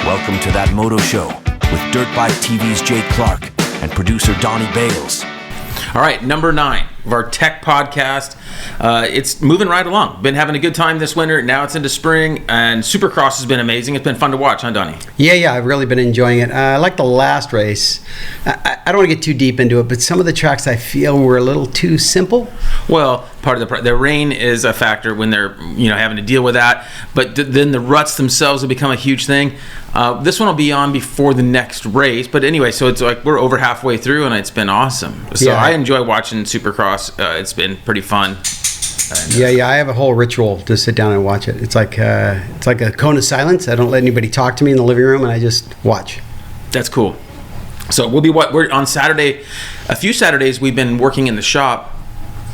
Welcome to That Moto Show with Dirt Bike TV's Jake Clark and producer Donnie Bales. All right, number 9 of our tech podcast. It's moving right along. Been having a good time this winter. Now it's into spring, and Supercross has been amazing. It's been fun to watch, huh, Donnie? Yeah, I've really been enjoying it. I like the last race. I don't want to get too deep into it, but some of the tracks I feel were a little too simple. Well, part of the rain is a factor when they're having to deal with that. But then the ruts themselves have become a huge thing. This one will be on before the next race. But anyway, so it's like we're over halfway through, and it's been awesome. So I enjoy watching Supercross. It's been pretty fun. Yeah, I have a whole ritual to sit down and watch it. It's like a cone of silence. I don't let anybody talk to me in the living room, and I just watch. That's cool. So we're on Saturday. A few Saturdays we've been working in the shop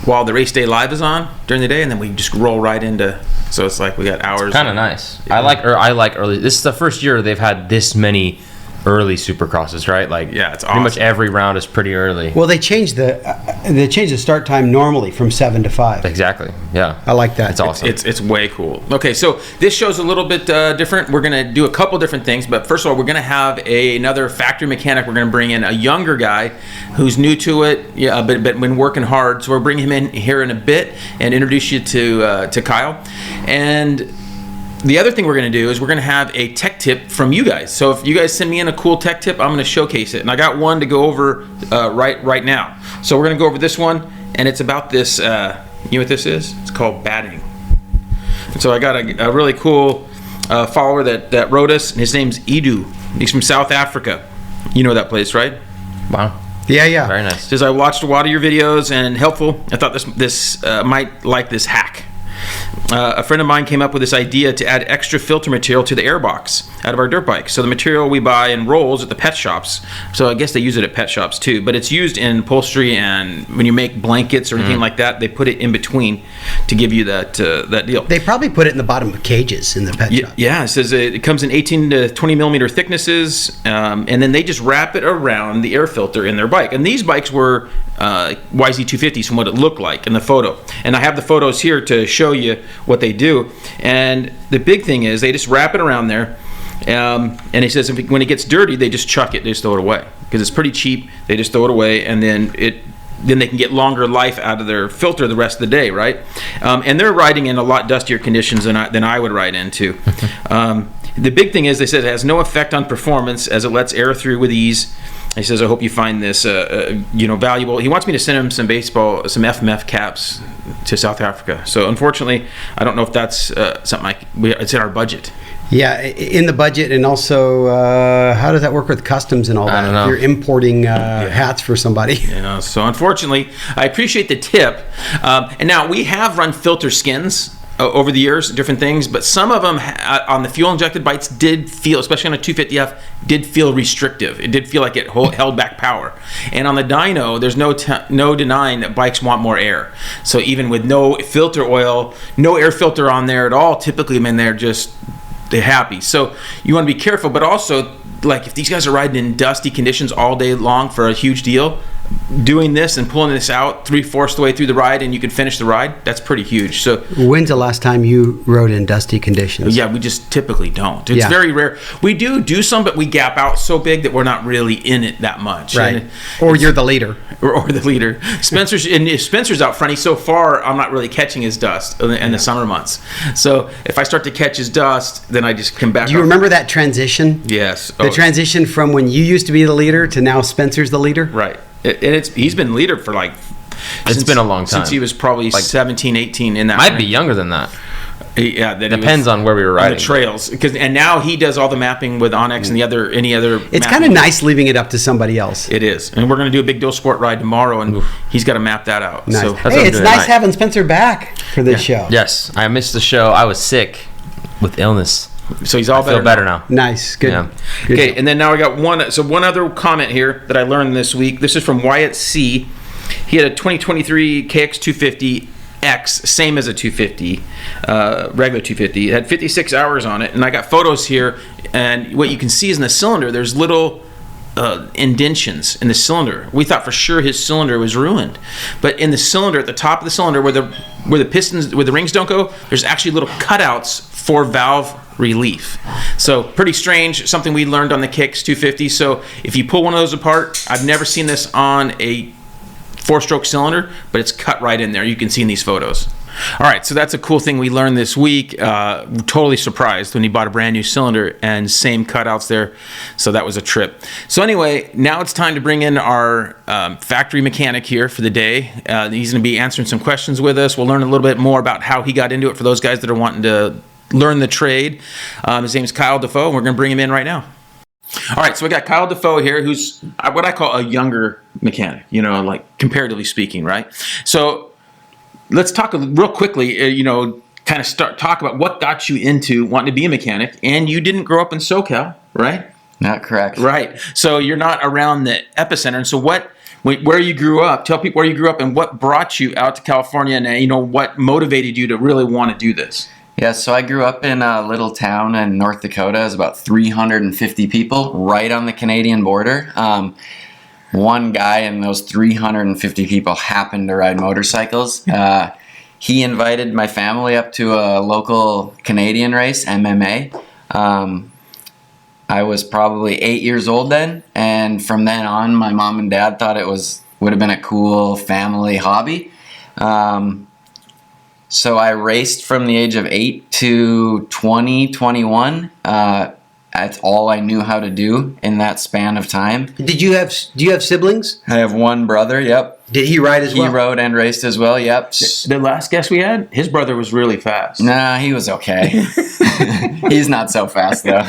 while the race day live is on during the day, and then we just roll right into. So it's like we got hours. Kind of nice. Yeah. I like early. This is the first year they've had this many early Supercrosses, right? Like, yeah, it's pretty much every round is pretty early. Well, they changed the start time normally from 7 to 5. Exactly. Yeah, I like that. It's awesome. It's way cool. Okay, so this show's a little bit different. We're gonna do a couple different things, but first of all, we're gonna have another factory mechanic. We're gonna bring in a younger guy who's new to it, but been working hard. So we're bringing him in here in a bit and introduce you to Kyle. And the other thing we're going to do is we're going to have a tech tip from you guys. So if you guys send me in a cool tech tip, I'm going to showcase it. And I got one to go over right now. So we're going to go over this one, and it's about this. You know what this is? It's called batting. And so I got a really cool follower that wrote us, and his name's Edu. He's from South Africa. You know that place, right? Wow. Yeah. Very nice. Says I watched a lot of your videos and helpful. I thought this might like this hack. A friend of mine came up with this idea to add extra filter material to the airbox out of our dirt bike. So the material we buy in rolls at the pet shops. So I guess they use it at pet shops too. But it's used in upholstery, and when you make blankets or anything like that, they put it in between to give you that deal. They probably put it in the bottom of cages in the pet shop. Yeah, it says it comes in 18 to 20 millimeter thicknesses, and then they just wrap it around the air filter in their bike. And these bikes were YZ250s from what it looked like in the photo. And I have the photos here to show you what they do. And the big thing is they just wrap it around there. And he says when it gets dirty, they just chuck it. They just throw it away because it's pretty cheap. They just throw it away, and then they can get longer life out of their filter the rest of the day, right? And they're riding in a lot dustier conditions than I would ride into. The big thing is they said it has no effect on performance as it lets air through with ease. He says, I hope you find this valuable. He wants me to send him some FMF caps to South Africa. So unfortunately, I don't know if that's something it's in our budget. Yeah, in the budget, and also how does that work with customs and all that? I don't know. If you're importing hats for somebody. So unfortunately, I appreciate the tip. And now we have run filter skins over the years, different things, but some of them on the fuel injected bikes did feel, especially on a 250F, did feel restrictive. It did feel like it held back power. And on the dyno, there's no denying that bikes want more air. So even with no filter oil, no air filter on there at all, typically, man, they're happy. So you want to be careful, but also, like, if these guys are riding in dusty conditions all day long for a huge deal, doing this and pulling this out 3/4 the way through the ride and you can finish the ride, that's pretty huge. So when's the last time you rode in dusty conditions? Yeah, we just typically don't. It's very rare. We do some, but we gap out so big that we're not really in it that much. Right. Or you're the leader. Or the leader. Spencer's out front. So far, I'm not really catching his dust in the summer months. So if I start to catch his dust, then I just come back. Do you remember that transition? Yes. The transition from when you used to be the leader to now Spencer's the leader? Right. And he's been leader for it's been a long time. Since he was probably 17, 18 in that. Might be younger than that. Yeah, depends on where we were riding. On the trails, and now he does all the mapping with Onyx and any other. It's kind of nice leaving it up to somebody else. It is, and we're going to do a big Dual Sport ride tomorrow, and he's got to map that out. Nice. So hey, it's nice having Spencer back for this show. Yes, I missed the show. I was sick with illness. So he's all I feel better now. Nice, good. Yeah. Good. Okay, and then now I got one other comment here that I learned this week. This is from Wyatt C. He had a 2023 KX250X, same as a 250, regular 250. It had 56 hours on it, and I got photos here. And what you can see is in the cylinder, there's little indentions in the cylinder. We thought for sure his cylinder was ruined, but in the cylinder, at the top of the cylinder, where the pistons, where the rings don't go, there's actually little cutouts 4-valve relief. So pretty strange, something we learned on the Kicks 250. So if you pull one of those apart, I've never seen this on a 4-stroke cylinder, but it's cut right in there. You can see in these photos. All right, so that's a cool thing we learned this week. Totally surprised when he bought a brand new cylinder and same cutouts there. So that was a trip. So anyway, now it's time to bring in our factory mechanic here for the day. He's going to be answering some questions with us. We'll learn a little bit more about how he got into it for those guys that are wanting to learn the trade. His name is Kyle Defoe, and we're going to bring him in right now. All right, so we got Kyle Defoe here, who's what I call a younger mechanic, like comparatively speaking, right? So let's talk real quickly, kind of talk about what got you into wanting to be a mechanic. And you didn't grow up in SoCal, right? Not correct. Right. So you're not around the epicenter. And so where you grew up, tell people where you grew up and what brought you out to California and, what motivated you to really want to do this. Yeah, so I grew up in a little town in North Dakota. It was about 350 people right on the Canadian border. One guy in those 350 people happened to ride motorcycles. He invited my family up to a local Canadian race, MMA. I was probably 8 years old then, and from then on, my mom and dad thought it would have been a cool family hobby. So I raced from the age of 8 to 20, 21. That's all I knew how to do in that span of time. Do you have siblings? I have one brother, yep. Did he ride as well? He rode and raced as well, yep. The last guest we had, his brother was really fast. Nah, he was okay. He's not so fast, though.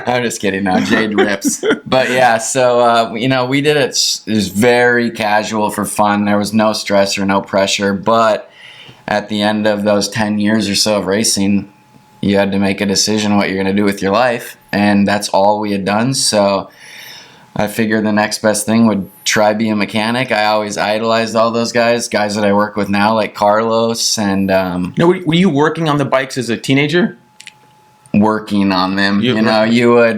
I'm just kidding now. Jade rips. But yeah, so, we did it. It was very casual for fun. There was no stress or no pressure. But at the end of those 10 years or so of racing, you had to make a decision what you're going to do with your life. And that's all we had done. So I figured the next best thing would try be a mechanic. I always idolized all those guys that I work with now, like Carlos and... Now, were you working on the bikes as a teenager? Working on them. You would...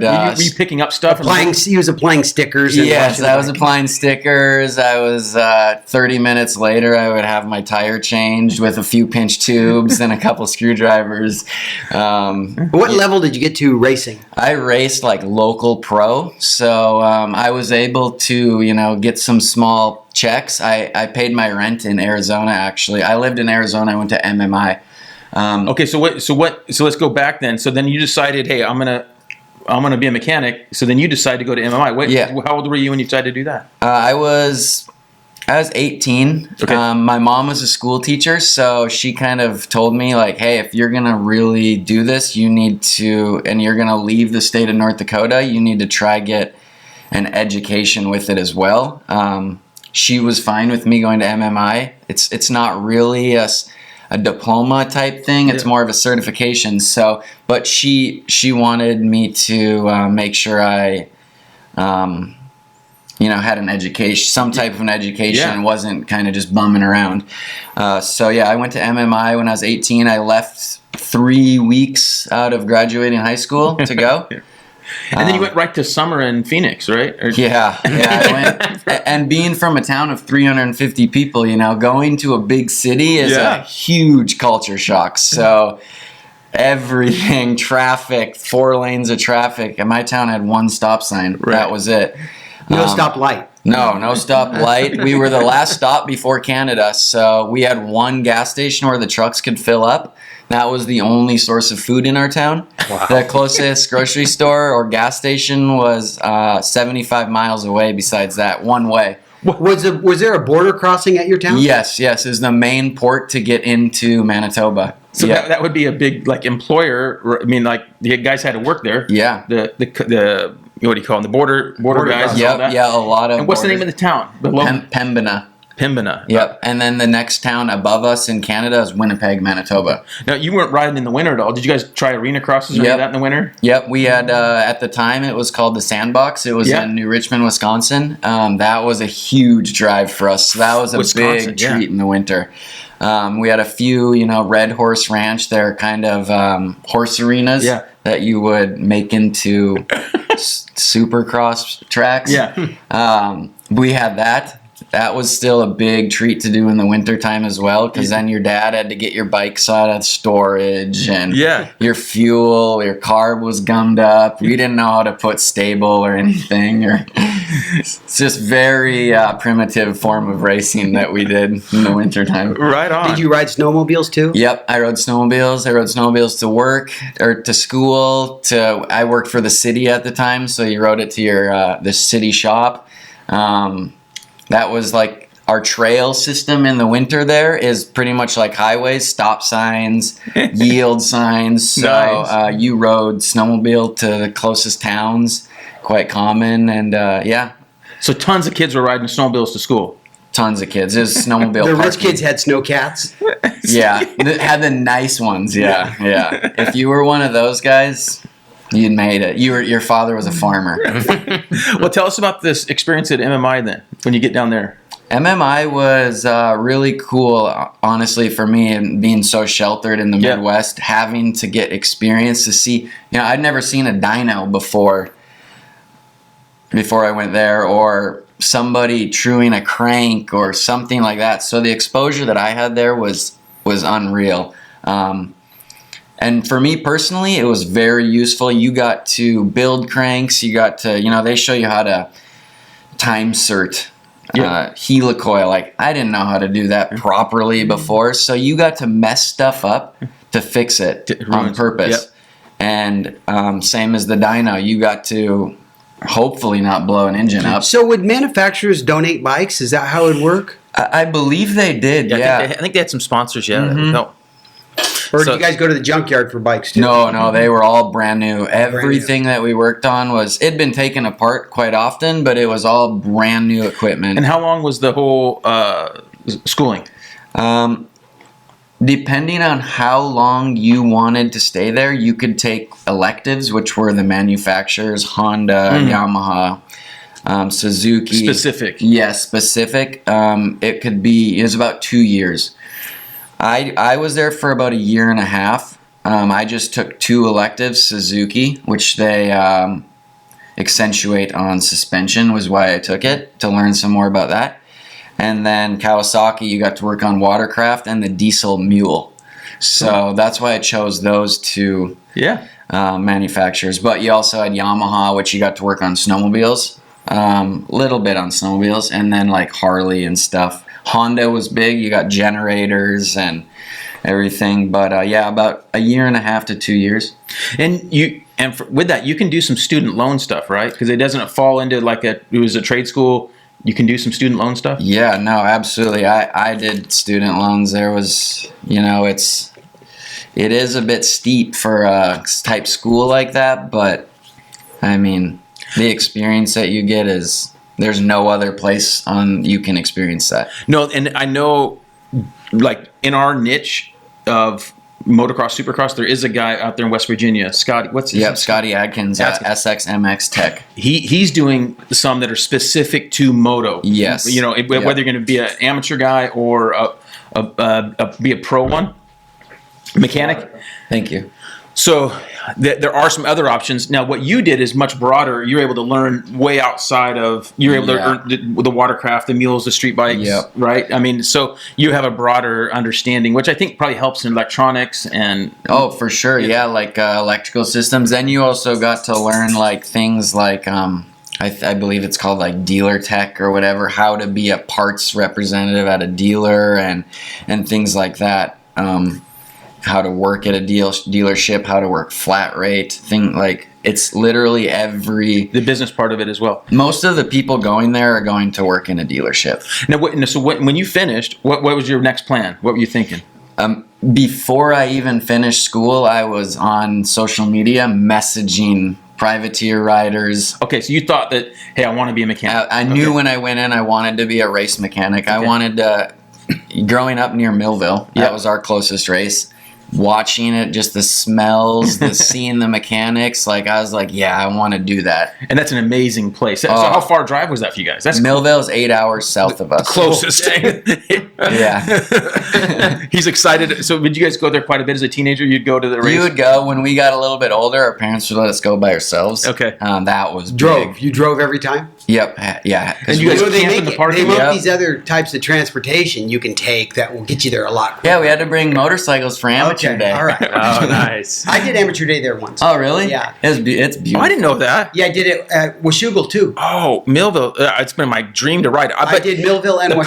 were you picking up stuff? He was applying stickers. Yes, I was applying stickers. I was 30 minutes later, I would have my tire changed with a few pinch tubes and a couple screwdrivers. What level did you get to racing? I raced like local pro, so I was able to, get some small checks. I paid my rent in Arizona, actually. I lived in Arizona. I went to MMI. Okay, so let's go back then. So then you decided, hey, I'm gonna be a mechanic. So then you decided to go to MMI. How old were you when you decided to do that? I was 18. Okay. My mom was a school teacher, so she kind of told me like, hey, if you're gonna really do this, you need to, and you're gonna leave the state of North Dakota, you need to try get an education with it as well. She was fine with me going to MMI. It's not really a diploma type thing. It's more of a certification. So, but she wanted me to make sure I, had an education, some type of an education, and wasn't kind of just bumming around. So yeah, I went to MMI when I was 18. I left 3 weeks out of graduating high school to go. And then you went right to summer in Phoenix, right? Yeah, I went. And being from a town of 350 people, going to a big city is a huge culture shock. So everything, traffic, 4 lanes of traffic. And my town had one stop sign. Right. That was it. No stop light. No stop light. We were the last stop before Canada. So we had one gas station where the trucks could fill up. That was the only source of food in our town. Wow. The closest grocery store or gas station was 75 miles away besides that, one way. Was there a border crossing at your town? Yes. It was the main port to get into Manitoba. So that would be a big employer. I mean, the guys had to work there. Yeah. The what do you call them? The border guys. Yeah, a lot of. And what's the name of the town? Pembina. Pembina. Yep. And then the next town above us in Canada is Winnipeg, Manitoba. Now, you weren't riding in the winter at all. Did you guys try arena crosses or any of that in the winter? Yep. We had, at the time, it was called the Sandbox. It was in New Richmond, Wisconsin. That was a huge drive for us. So that was a big treat in the winter. We had a few, Red Horse Ranch. They're kind of horse arenas that you would make into supercross tracks. Yeah. We had that. that was still a big treat to do in the wintertime as well, because then your dad had to get your bikes out of storage, and your fuel, your carb was gummed up. We didn't know how to put stable or anything. It's just very primitive form of racing that we did in the wintertime. Right on. Did you ride snowmobiles too? Yep, I rode snowmobiles. I rode snowmobiles to work or to school. I worked for the city at the time, so you rode it to your the city shop. That was like our trail system in the winter. There is pretty much like highways, stop signs, yield signs. So Nice. You rode snowmobile to the closest towns, quite common, and So tons of kids were riding snowmobiles to school. tons of kids. It was snowmobile. The rich parking. kids had snow cats. Yeah, had the nice ones. Yeah. If you were one of those guys, you'd made it. Your father was a farmer. Well, tell us about this experience at MMI then, when you get down there. MMI was really cool, honestly, for me, and being so sheltered in the Midwest, having to get experience to see. I'd never seen a dyno before I went there, or somebody truing a crank or something like that. So the exposure that I had there was unreal. And for me personally, it was very useful. You got to build cranks. You got to, they show you how to time cert helicoil. Like, I didn't know how to do that properly before. So you got to mess stuff up to fix it on purpose. Yep. And same as the dyno, you got to hopefully not blow an engine up. So would manufacturers donate bikes? Is that how it would work? I believe they did, yeah. I think they had some sponsors, No. Or did you guys go to the junkyard for bikes too? No, they were all brand new. Everything that we worked on it'd been taken apart quite often, but it was all brand new equipment. And how long was the whole schooling? Depending on how long you wanted to stay there, you could take electives, which were the manufacturers, Honda, Yamaha, Suzuki. Specific. Yes, specific. It was about 2 years. I was there for about a year and a half. I just took 2 electives, Suzuki, which they accentuate on suspension, was why I took it, to learn some more about that. And then Kawasaki, you got to work on watercraft and the diesel mule. So that's why I chose those 2 manufacturers. But you also had Yamaha, which you got to work on snowmobiles, little bit on snowmobiles, and then like Harley and stuff. Honda was big. You got generators and everything. But about a year and a half to 2 years. With that, you can do some student loan stuff, right? Because it doesn't fall into it was a trade school. You can do some student loan stuff? Yeah, no, absolutely. I did student loans. There was, it is a bit steep for a type school like that, but I mean, the experience that you get there's no other place you can experience that. No, and I know, like, in our niche of motocross, supercross, there is a guy out there in West Virginia, Scotty. What's his name? Scotty Adkins at SXMX Tech. He's doing some that are specific to moto. Yes. Whether you're going to be an amateur guy or be a pro one mechanic. Thank you. So there are some other options. Now, what you did is much broader. You're able to learn way outside of. You're able to learn the watercraft, the mules, the street bikes, right? I mean, so you have a broader understanding, which I think probably helps in electronics and. Oh, for sure, like electrical systems. Then you also got to learn like things like I believe it's called like dealer tech or whatever, how to be a parts representative at a dealer and things like that. How to work at a dealership, how to work flat rate, it's literally the business part of it as well. Most of the people going there are going to work in a dealership. Now, when you finished, what was your next plan? What were you thinking? Before I even finished school, I was on social media messaging privateer riders. Okay, so you thought that, hey, I want to be a mechanic. I knew when I went in, I wanted to be a race mechanic. I wanted to, growing up near Millville, that was our closest race. watching it, just the smells, the seeing the mechanics. Like I was like, yeah, I want to do that. And that's an amazing place. So how far a drive was that for you guys? That's Millvale's 8 hours south of us. closest. Yeah. He's excited. So did you guys go there quite a bit as a teenager? You'd go to the race? You would go when we got a little bit older. Our parents would let us go by ourselves. Okay. That was Drove. big. You drove every time? Yep. Yeah. And you guys they camp make in the it- parking They make lot? these other types of transportation you can take that will get you there a lot quicker. Yeah, we had to bring motorcycles for amateur Okay, day. all right. Oh, nice. I did amateur day there once. Oh, really? Yeah. It's Oh, beautiful. I didn't know that. Yeah, I did it at Washougal too. Oh, Millville. It's been my dream to ride. I did Millville and the Washougal.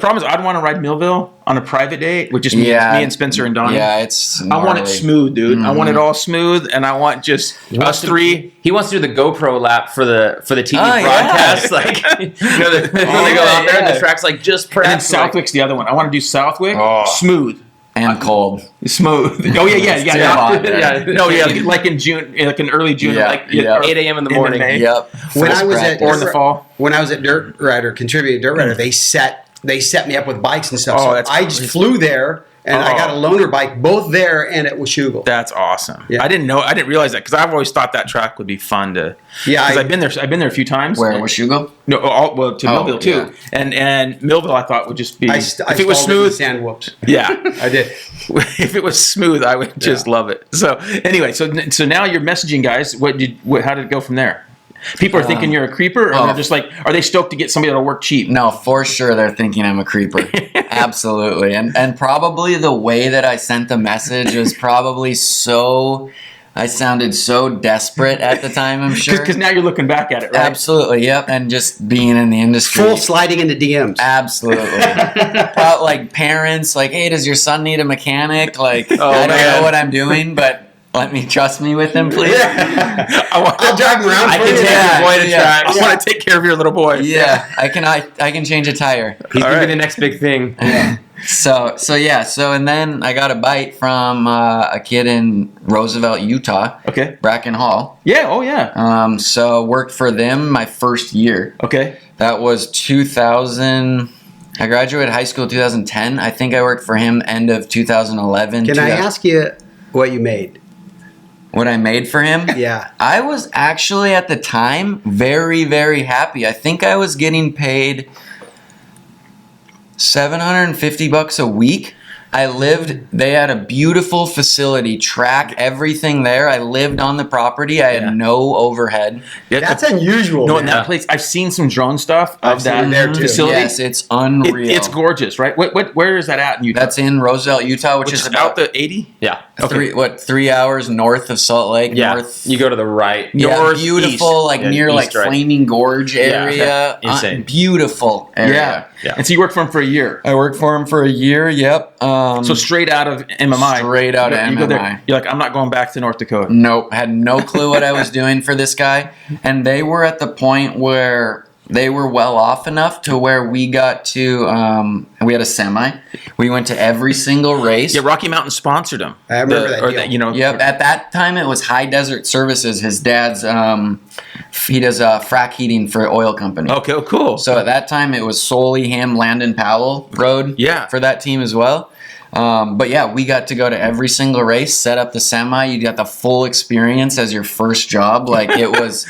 problem is I'd want to ride Millville on a private day with just me and Spencer and Donnie. Yeah, it's I want it gnarly. smooth, dude. I want it all smooth, and I want just us three. He wants to do the GoPro lap for the TV Oh, yeah. broadcast. Like, when they go out there and the track's like just And then prepped. Southwick's the other one. I want to do Southwick smooth. And cold. Smooth. Oh yeah. It's too hot there. Yeah. No, yeah, like in June, like in early June, Yeah, like yeah. 8 a.m. in the in morning. May. Yep. When First I was at practice. Or in the fall. When I was at Dirt Rider, contributing Dirt Rider, they set me up with bikes and stuff. Oh, So that's I just flew there, and I got a loaner bike both there and at Washougal. That's awesome. Yeah. I didn't realize that because I've always thought that track would be fun to. Yeah, because I've been there a few times. Where And- Washougal? No, to Millville too. yeah. And Millville, I thought would just be I if it was stalled smooth. sand whoops. Yeah, I did. if it was smooth, I would just love it. So anyway, so now you're messaging guys. How did it go from there? People are thinking you're a creeper, or they're just like, are they stoked to get somebody that'll work cheap? No, for sure they're thinking I'm a creeper. Absolutely. And probably the way that I sent the message was probably I sounded so desperate at the time, I'm sure. Because now you're looking back at it, right? Absolutely, yep. And just being in the industry. Full sliding into DMs. Absolutely. Like parents, like, hey, does your son need a mechanic? Like, I don't man. know what I'm doing, but let me trust me with him, please. I'll drive him around. I for can you. take Yeah, your boy to yeah. track. I want to take care of your little boy. Yeah, I can change a tire. He's All gonna right. be the next big thing. So and then I got a bite from a kid in Roosevelt, Utah. Okay. Bracken Hall. Yeah. Oh yeah. So worked for them my first year. Okay. That was 2000. I graduated high school 2010. I think I worked for him end of 2011. Can I ask you what you made? what I made for him? Yeah. I was actually at the time very, very happy. I think I was getting paid $750 a week. They had a beautiful facility, track, everything there. I lived on the property. I had no overhead. Yeah, That's unusual. no, man. in that place, I've seen some drone stuff I've of seen that it there, too. facility. Yes, it's unreal. It's gorgeous, right? Where is that at in Utah? That's in Roosevelt, Utah, which is out about the 80. Yeah. 3 hours north of Salt Lake. Yeah. North. You go to the right. Yeah, northeast. beautiful, like Yeah, near east, like right. Flaming Gorge area. Insane. Beautiful area. Yeah. And so you worked for him for a year. I worked for him for a year. Yep. So straight out of MMI. Straight out of you go there, MMI. you're like, I'm not going back to North Dakota. Nope, had no clue what I was doing for this guy. And they were at the point where they were well off enough to where we got to, we had a semi. We went to every single race. Yeah, Rocky Mountain sponsored him. I remember that deal. Yep, at that time it was High Desert Services. His dad's, he does frac heating for oil company. Okay, oh, cool. So at that time it was solely him, Landon Powell rode Yeah. for that team as well. But yeah, we got to go to every single race, set up the semi. You got the full experience as your first job. Like it was,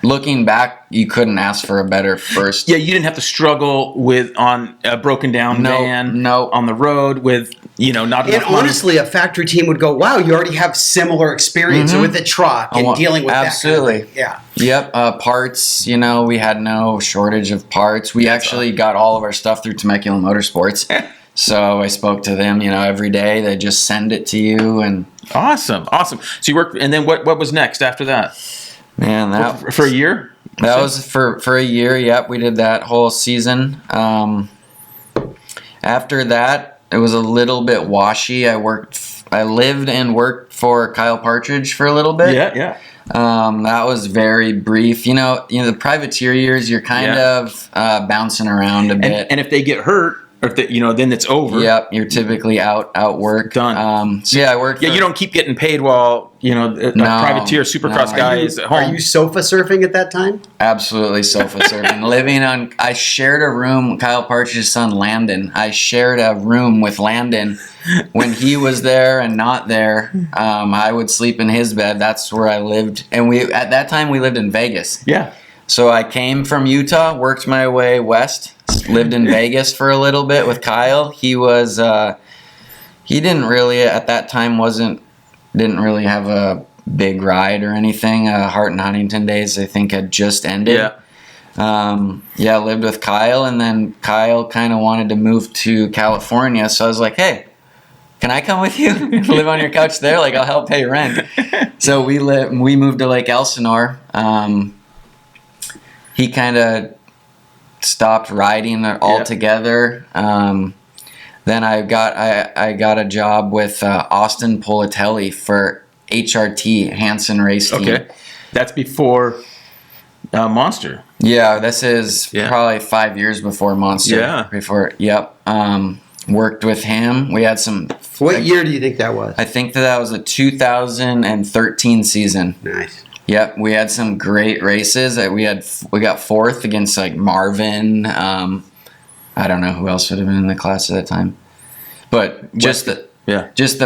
looking back, you couldn't ask for a better first. yeah, you didn't have to struggle on a broken down van. No. On the road with not And enough money. honestly, a factory team would go, "Wow, you already have similar experience with the truck and dealing with absolutely. that." Kind of thing. Yep, parts, we had no shortage of parts. We actually got all of our stuff through Temecula Motorsports. So I spoke to them, every day. They just send it to you, and Awesome. So you worked, and then what was next after that? man, that For a year? That was for a year. Yep, we did that whole season. After that, it was a little bit washy. I lived and worked for Kyle Partridge for a little bit. Yeah. That was very brief. The privateer years, you're kind of bouncing around a bit. And if they get hurt, or then it's over. Yep, you're typically out work. Done. So yeah, I work. Yeah, you don't keep getting paid while a privateer supercross guy is at home. Are you sofa surfing at that time? Absolutely sofa surfing. I shared a room. Kyle Partridge's son Landon. I shared a room with Landon when he was there and not there. I would sleep in his bed. That's where I lived, and at that time we lived in Vegas. Yeah. So I came from Utah, worked my way west, lived in Vegas for a little bit with Kyle. He was, he didn't really, at that time, didn't really have a big ride or anything. Hart and Huntington days, I think, had just ended. Yeah. Lived with Kyle, and then Kyle kind of wanted to move to California. So I was like, hey, can I come with you? Live on your couch there? Like, I'll help pay rent. So we moved to Lake Elsinore. He kind of stopped riding altogether. Then I got a job with Austin Politelli for HRT, Hansen Race Team. Okay. That's before Monster. Yeah, this is probably 5 years before Monster. Yeah. Worked with him. We had some. What year do you think that was? I think that was a 2013 season. Nice. Yep, we had some great races. We got fourth against like Marvin. I don't know who else would have been in the class at that time, but just the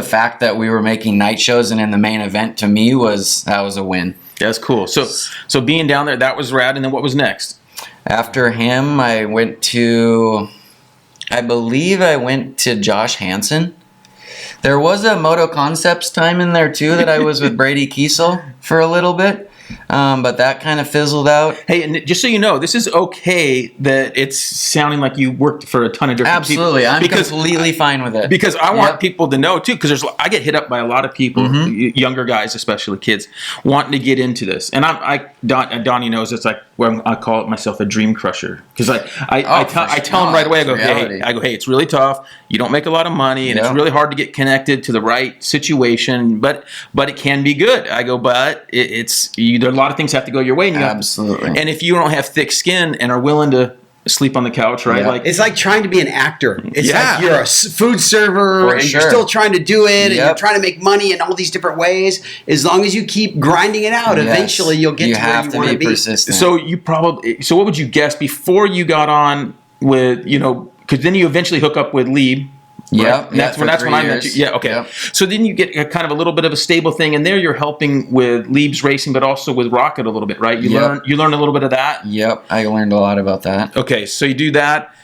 fact that we were making night shows and in the main event to me was a win. Yeah, that's cool. So being down there, that was rad. And then what was next? After him, I believe I went to Josh Hansen. There was a Moto Concepts time in there too that I was with Brady Kiesel for a little bit, but that kind of fizzled out. Hey, and just so you know, this is okay that it's sounding like you worked for a ton of different people. Absolutely, I'm completely fine with it. Because I want people to know too, because I get hit up by a lot of people, younger guys, especially kids, wanting to get into this. And Donnie knows it's like, well, I call it myself a dream crusher, because I tell them right away. I go, hey, it's really tough. You don't make a lot of money, and it's really hard to get connected to the right situation. But it can be good. I go, but there are a lot of things have to go your way. And Absolutely. And if you don't have thick skin and are willing to sleep on the couch, right? Yeah. Like it's like trying to be an actor. It's like you're a food server and you're still trying to do it and you're trying to make money in all these different ways. As long as you keep grinding it out, eventually you'll get to where you want to be. Persistent. So what would you guess before you got on with, because then you eventually hook up with Lieb. Yeah, that's when I met you. Yeah, okay. Yep. So then you get a kind of a little bit of a stable thing, and there you're helping with Lieb's racing, but also with Rocket a little bit, right? You learn a little bit of that. Yep, I learned a lot about that. Okay, so you do that,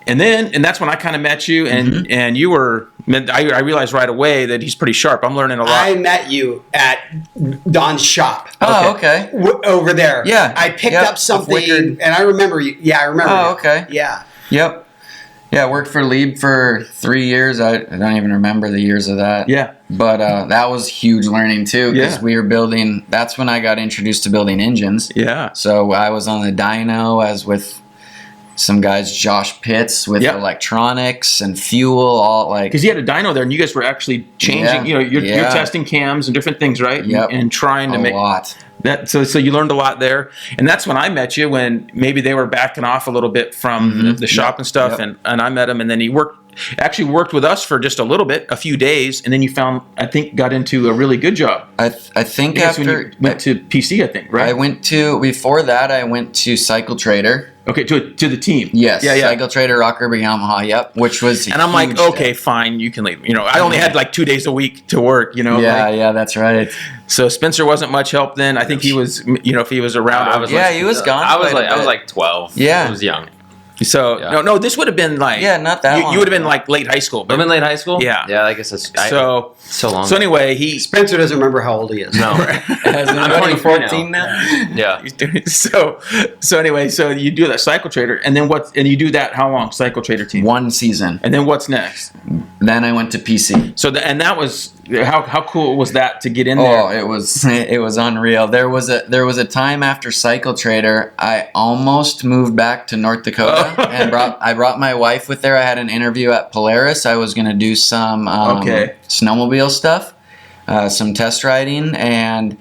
and that's when I kind of met you, and you were. I realized right away that he's pretty sharp. I'm learning a lot. I met you at Don's shop. Oh, okay. Over there. Yeah. I picked up something, and I remember you. Yeah, I remember. Oh, okay. Yeah. Yep. Yeah, I worked for Lieb for 3 years. I don't even remember the years of that. Yeah. But that was huge learning too, because we were building. That's when I got introduced to building engines. Yeah. So I was on the dyno as with some guys, Josh Pitts, with electronics and fuel, all like. Because he had a dyno there, and you guys were actually changing. You're testing cams and different things, right? Yep. And trying to make a lot. That so you learned a lot there, and that's when I met you, when maybe they were backing off a little bit from the shop and stuff, and I met him, and then he actually worked with us for just a few days, and then you got into a really good job. I think after when you went to PC, I think, right? Before that I went to Cycle Trader. Okay, to the team. Yes, yeah. Cycle Trader, Rock River, Yamaha, yep, which was and I'm like, okay, fine, you can leave. I only had like 2 days a week to work, Yeah, that's right. So Spencer wasn't much help then. I think he was, if he was around. He was gone. I was like 12. Yeah. I was young. So no, this would have been like not that long. You would have been like late high school. I'm in late high school. Yeah, I guess that's so long. So anyway, Spencer doesn't remember how old he is. No, I'm 14 now. Yeah. So anyway, so you do that Cycle Trader, and then you do that how long? Cycle Trader team. 1 season, and then what's next? Then I went to PC. So and that was how cool was that to get in there? Oh, it was unreal. There was a time after Cycle Trader, I almost moved back to North Dakota. And I brought my wife with there. I had an interview at Polaris. I was going to do some snowmobile stuff. some test riding, and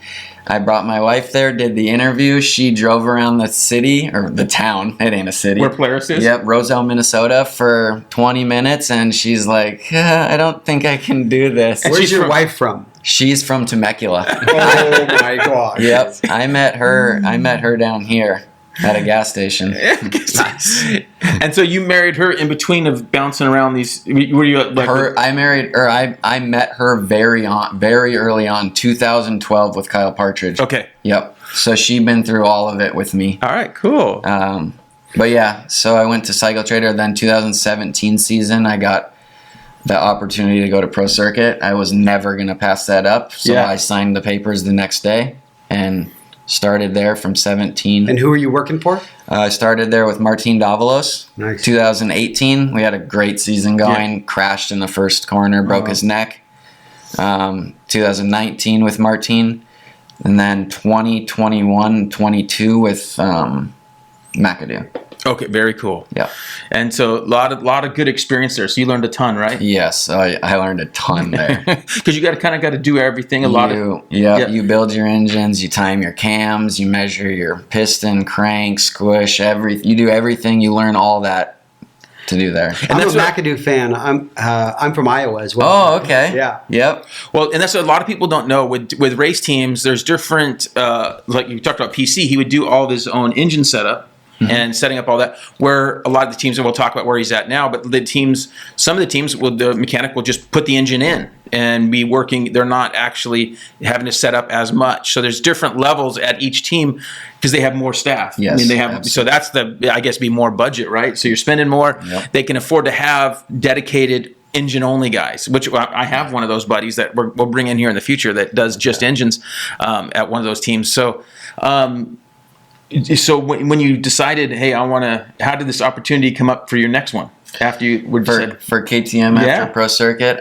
I brought my wife there, did the interview. She drove around the city, or the town. It ain't a city. Where Polaris is? Yep, Roselle, Minnesota for 20 minutes, and she's like, I don't think I can do this. Where's your wife from? She's from Temecula. Oh my God. Yep, I met her down here at a gas station. Nice. And so you married her in between of bouncing around these. Were you like I met her very early on, 2012 with Kyle Partridge. Okay. Yep. So she'd been through all of it with me. All right. Cool. But yeah, so I went to Cycle Trader. Then 2017 season, I got the opportunity to go to Pro Circuit. I was never gonna pass that up, so I signed the papers the next day and started there from 17. And who are you working for? I started there with Martin Davalos. Nice. 2018, we had a great season going. Crashed in the first corner, broke his neck. 2019 with Martin. And then 2021, 22 with McAdoo. Okay, very cool. Yeah. And so a lot of good experience there. So you learned a ton, right? Yes, I learned a ton there. Because you got to do everything. You build your engines, you time your cams, you measure your piston, crank, squish, you do everything. You learn all that to do there. And I'm a McAdoo fan. I'm from Iowa as well. Oh, okay. Yeah. Yep. Well, and that's what a lot of people don't know. With race teams, there's different. Like you talked about PC, he would do all of his own engine setup. Mm-hmm. And setting up all that, where a lot of the teams, and we'll talk about where he's at now, but some of the teams, the mechanic will just put the engine in and be working. They're not actually having to set up as much. So there's different levels at each team because they have more staff. Yes, I mean, they have. absolutely. So that's be more budget, right? So you're spending more. Yep. They can afford to have dedicated engine-only guys, which I have one of those buddies that we'll bring in here in the future that does just engines at one of those teams. So. So when you decided, hey, how did this opportunity come up for your next one? After you were for KTM after Pro Circuit,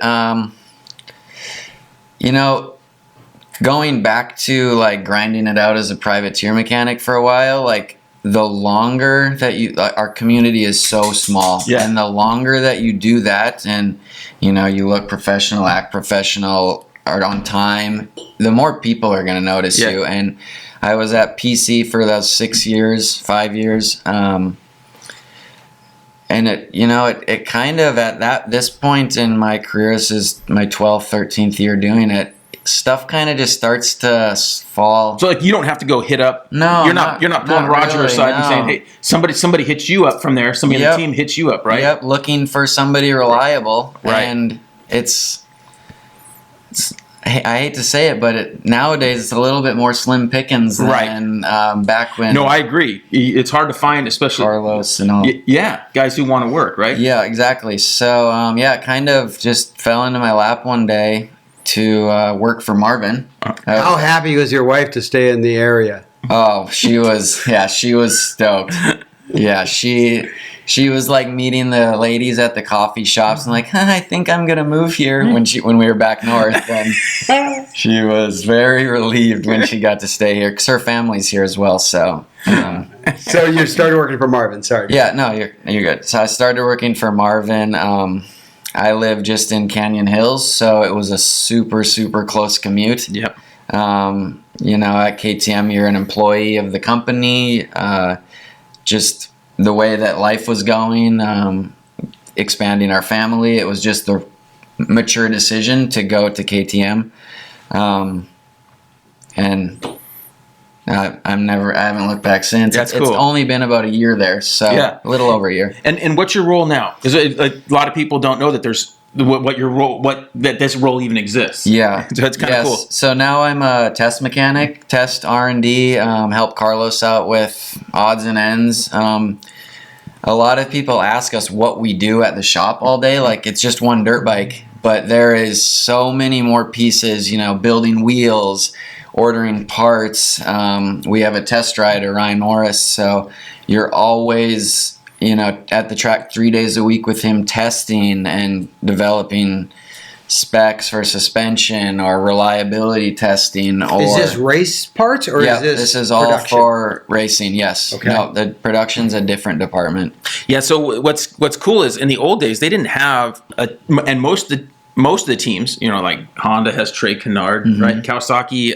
going back to like grinding it out as a privateer mechanic for a while, like the longer that our community is so small, and the longer that you do that, and you look professional, act professional, are on time, the more people are going to notice you. And I was at PC for those 5 years. And it kind of at this point in my career, this is my 12th, 13th year doing it, stuff kind of just starts to fall. So like you don't have to go hit up. No, you're not pulling Roger really, aside and saying, hey, somebody hits you up from there. Somebody on the team hits you up, right? Yep, looking for somebody reliable. Right. And it's I hate to say it, but nowadays it's a little bit more slim pickings than back when. No, I agree. It's hard to find, especially Carlos and all. Guys who want to work, right? Yeah, exactly. So, it kind of just fell into my lap one day to work for Marvin. How happy was your wife to stay in the area? Oh, she was stoked. Yeah, she was like meeting the ladies at the coffee shops and like, I think I'm gonna move here when we were back north, and she was very relieved when she got to stay here because her family's here as well. So, so you started working for Marvin. Sorry. Yeah, no, you're good. So I started working for Marvin. I live just in Canyon Hills, so it was a super super close commute. Yep. At KTM, you're an employee of the company. Just the way that life was going, expanding our family, it was just the mature decision to go to KTM. And I haven't looked back since. That's It's cool. only been about a year there, so a little over a year. And what's your role now? Because a lot of people don't know that there's what your role, that this role even exists. Yeah, so it's kind of cool. So now I'm a test mechanic, test R&D, help Carlos out with odds and ends. A lot of people ask us what we do at the shop all day, like it's just one dirt bike, but there is so many more pieces. Building wheels, ordering parts. We have a test rider, Ryan Morris, so you're always at the track 3 days a week with him testing and developing specs for suspension or reliability testing. Or is this race parts or is this is all production? For racing, yes. Okay. No, the production's a different department. Yeah, so what's cool is in the old days they didn't have and most of most of the teams, like Honda has Trey Kennard, right? Kawasaki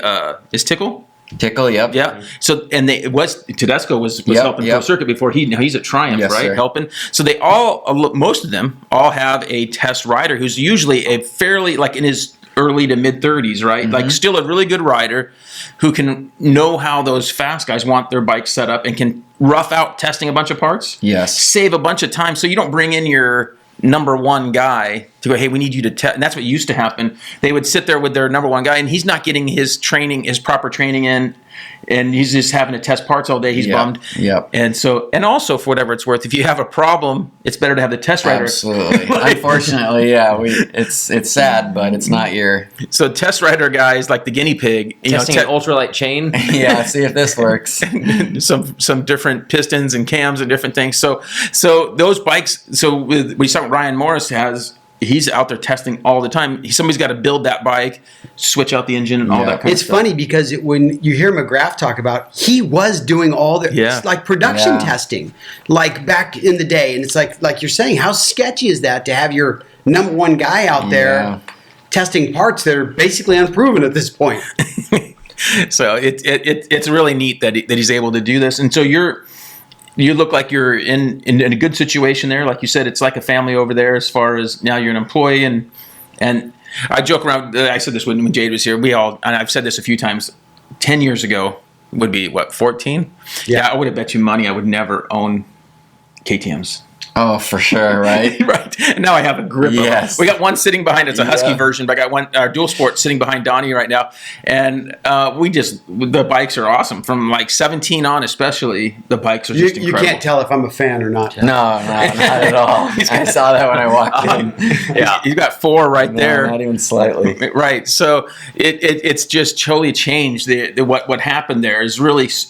is Tickle. Tickle, yep. Yeah. So, and Tedesco was helping Pro Circuit before he's at Triumph, right? Sir. Helping. So most of them all have a test rider who's usually a fairly, like in his early to mid 30s, right? Like still a really good rider who can know how those fast guys want their bike set up and can rough out testing a bunch of parts. Yes. Save a bunch of time. So you don't bring in your number one guy to go, hey, we need you to test. And that's what used to happen. They would sit there with their number one guy, and he's not getting his proper training in, and he's just having to test parts all day. He's bummed. Yep. And also, for whatever it's worth, if you have a problem, it's better to have the test rider. Absolutely. Unfortunately, it's sad, but it's not your. So test rider guys like the guinea pig, testing an ultralight chain. Yeah, see if this works. some different pistons and cams and different things. So those bikes. So we saw what Ryan Morris has. He's out there testing all the time. Somebody's got to build that bike, switch out the engine, and all that kind of stuff. It's funny because when you hear McGrath talk about, he was doing all the like production testing, like back in the day. And it's like you're saying, how sketchy is that to have your number one guy out there testing parts that are basically unproven at this point? So it's really neat that he's able to do this. And so you look like you're in a good situation there. Like you said, it's like a family over there as far as now you're an employee. And I joke around. I said this when Jade was here. And I've said this a few times, 10 years ago would be, 14? Yeah, I would have bet you money I would never own KTMs. Oh, for sure, right? Right. And now I have a grip. Yes. We got one sitting behind. It's a Husky version, but I got one dual sport sitting behind Donnie right now. And the bikes are awesome. From like 17 on, especially, the bikes are just incredible. You can't tell if I'm a fan or not. No, not at all. I saw that when I walked in. Yeah, he's got 4 right there. Not even slightly. Right. So it's just totally changed. What happened there is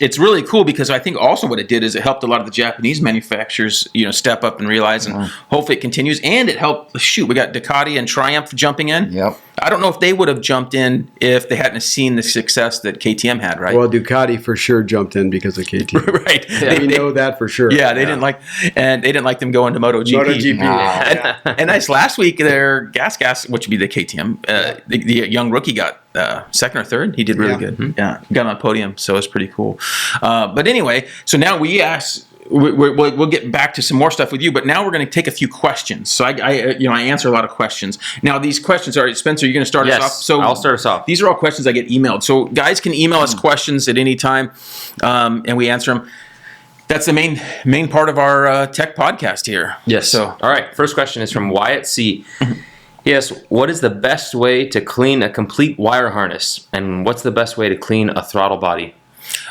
it's really cool, because I think also what it did is it helped a lot of the Japanese manufacturers, step up and realize, and hopefully it continues. And it helped. We got Ducati and Triumph jumping in. Yep. I don't know if they would have jumped in if they hadn't seen the success that KTM had, right? Well, Ducati for sure jumped in because of KTM. Right. Yeah, we know that for sure. Yeah, they didn't like them going to MotoGP. MotoGP. And nice, last week their gas, which would be the KTM, the young rookie got second or third. He did really good. Yeah, got on the podium, so it's pretty cool. But anyway, so now we'll get back to some more stuff with you, but now we're going to take a few questions. So I answer a lot of questions. Now these questions are, Spencer, you're going to start us off? So I'll start us off. These are all questions I get emailed. So guys can email us questions at any time, and we answer them. That's the main part of our tech podcast here. Yes. So, all right. First question is from Wyatt C. Yes. What is the best way to clean a complete wire harness, and what's the best way to clean a throttle body?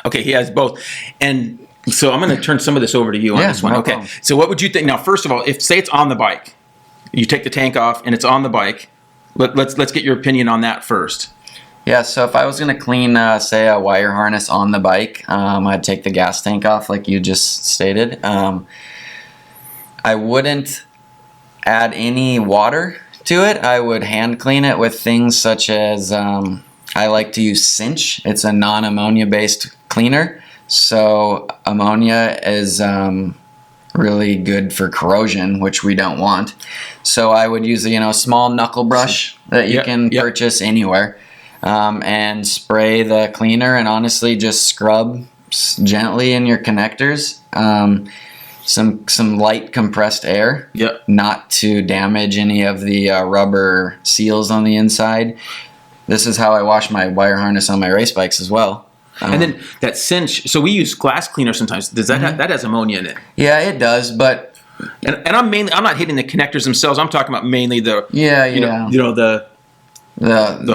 Okay, he has both, and so I'm going to turn some of this over to you on this one. No okay. problem. So what would you think? Now, first of all, say it's on the bike, you take the tank off and it's on the bike. Let's get your opinion on that first. Yeah, so if I was going to clean, say, a wire harness on the bike, I'd take the gas tank off like you just stated. I wouldn't add any water to it. I would hand clean it with things such as I like to use Cinch. It's a non-ammonia based cleaner. So ammonia is really good for corrosion, which we don't want. So I would use a small knuckle brush that you can purchase anywhere, and spray the cleaner, and honestly just scrub gently in your connectors. Some light compressed air, not to damage any of the rubber seals on the inside. This is how I wash my wire harness on my race bikes as well. And then that Cinch, so we use glass cleaner sometimes. Does that that has ammonia in it? Yeah, it does, but and I'm not hitting the connectors themselves. I'm talking about mainly the the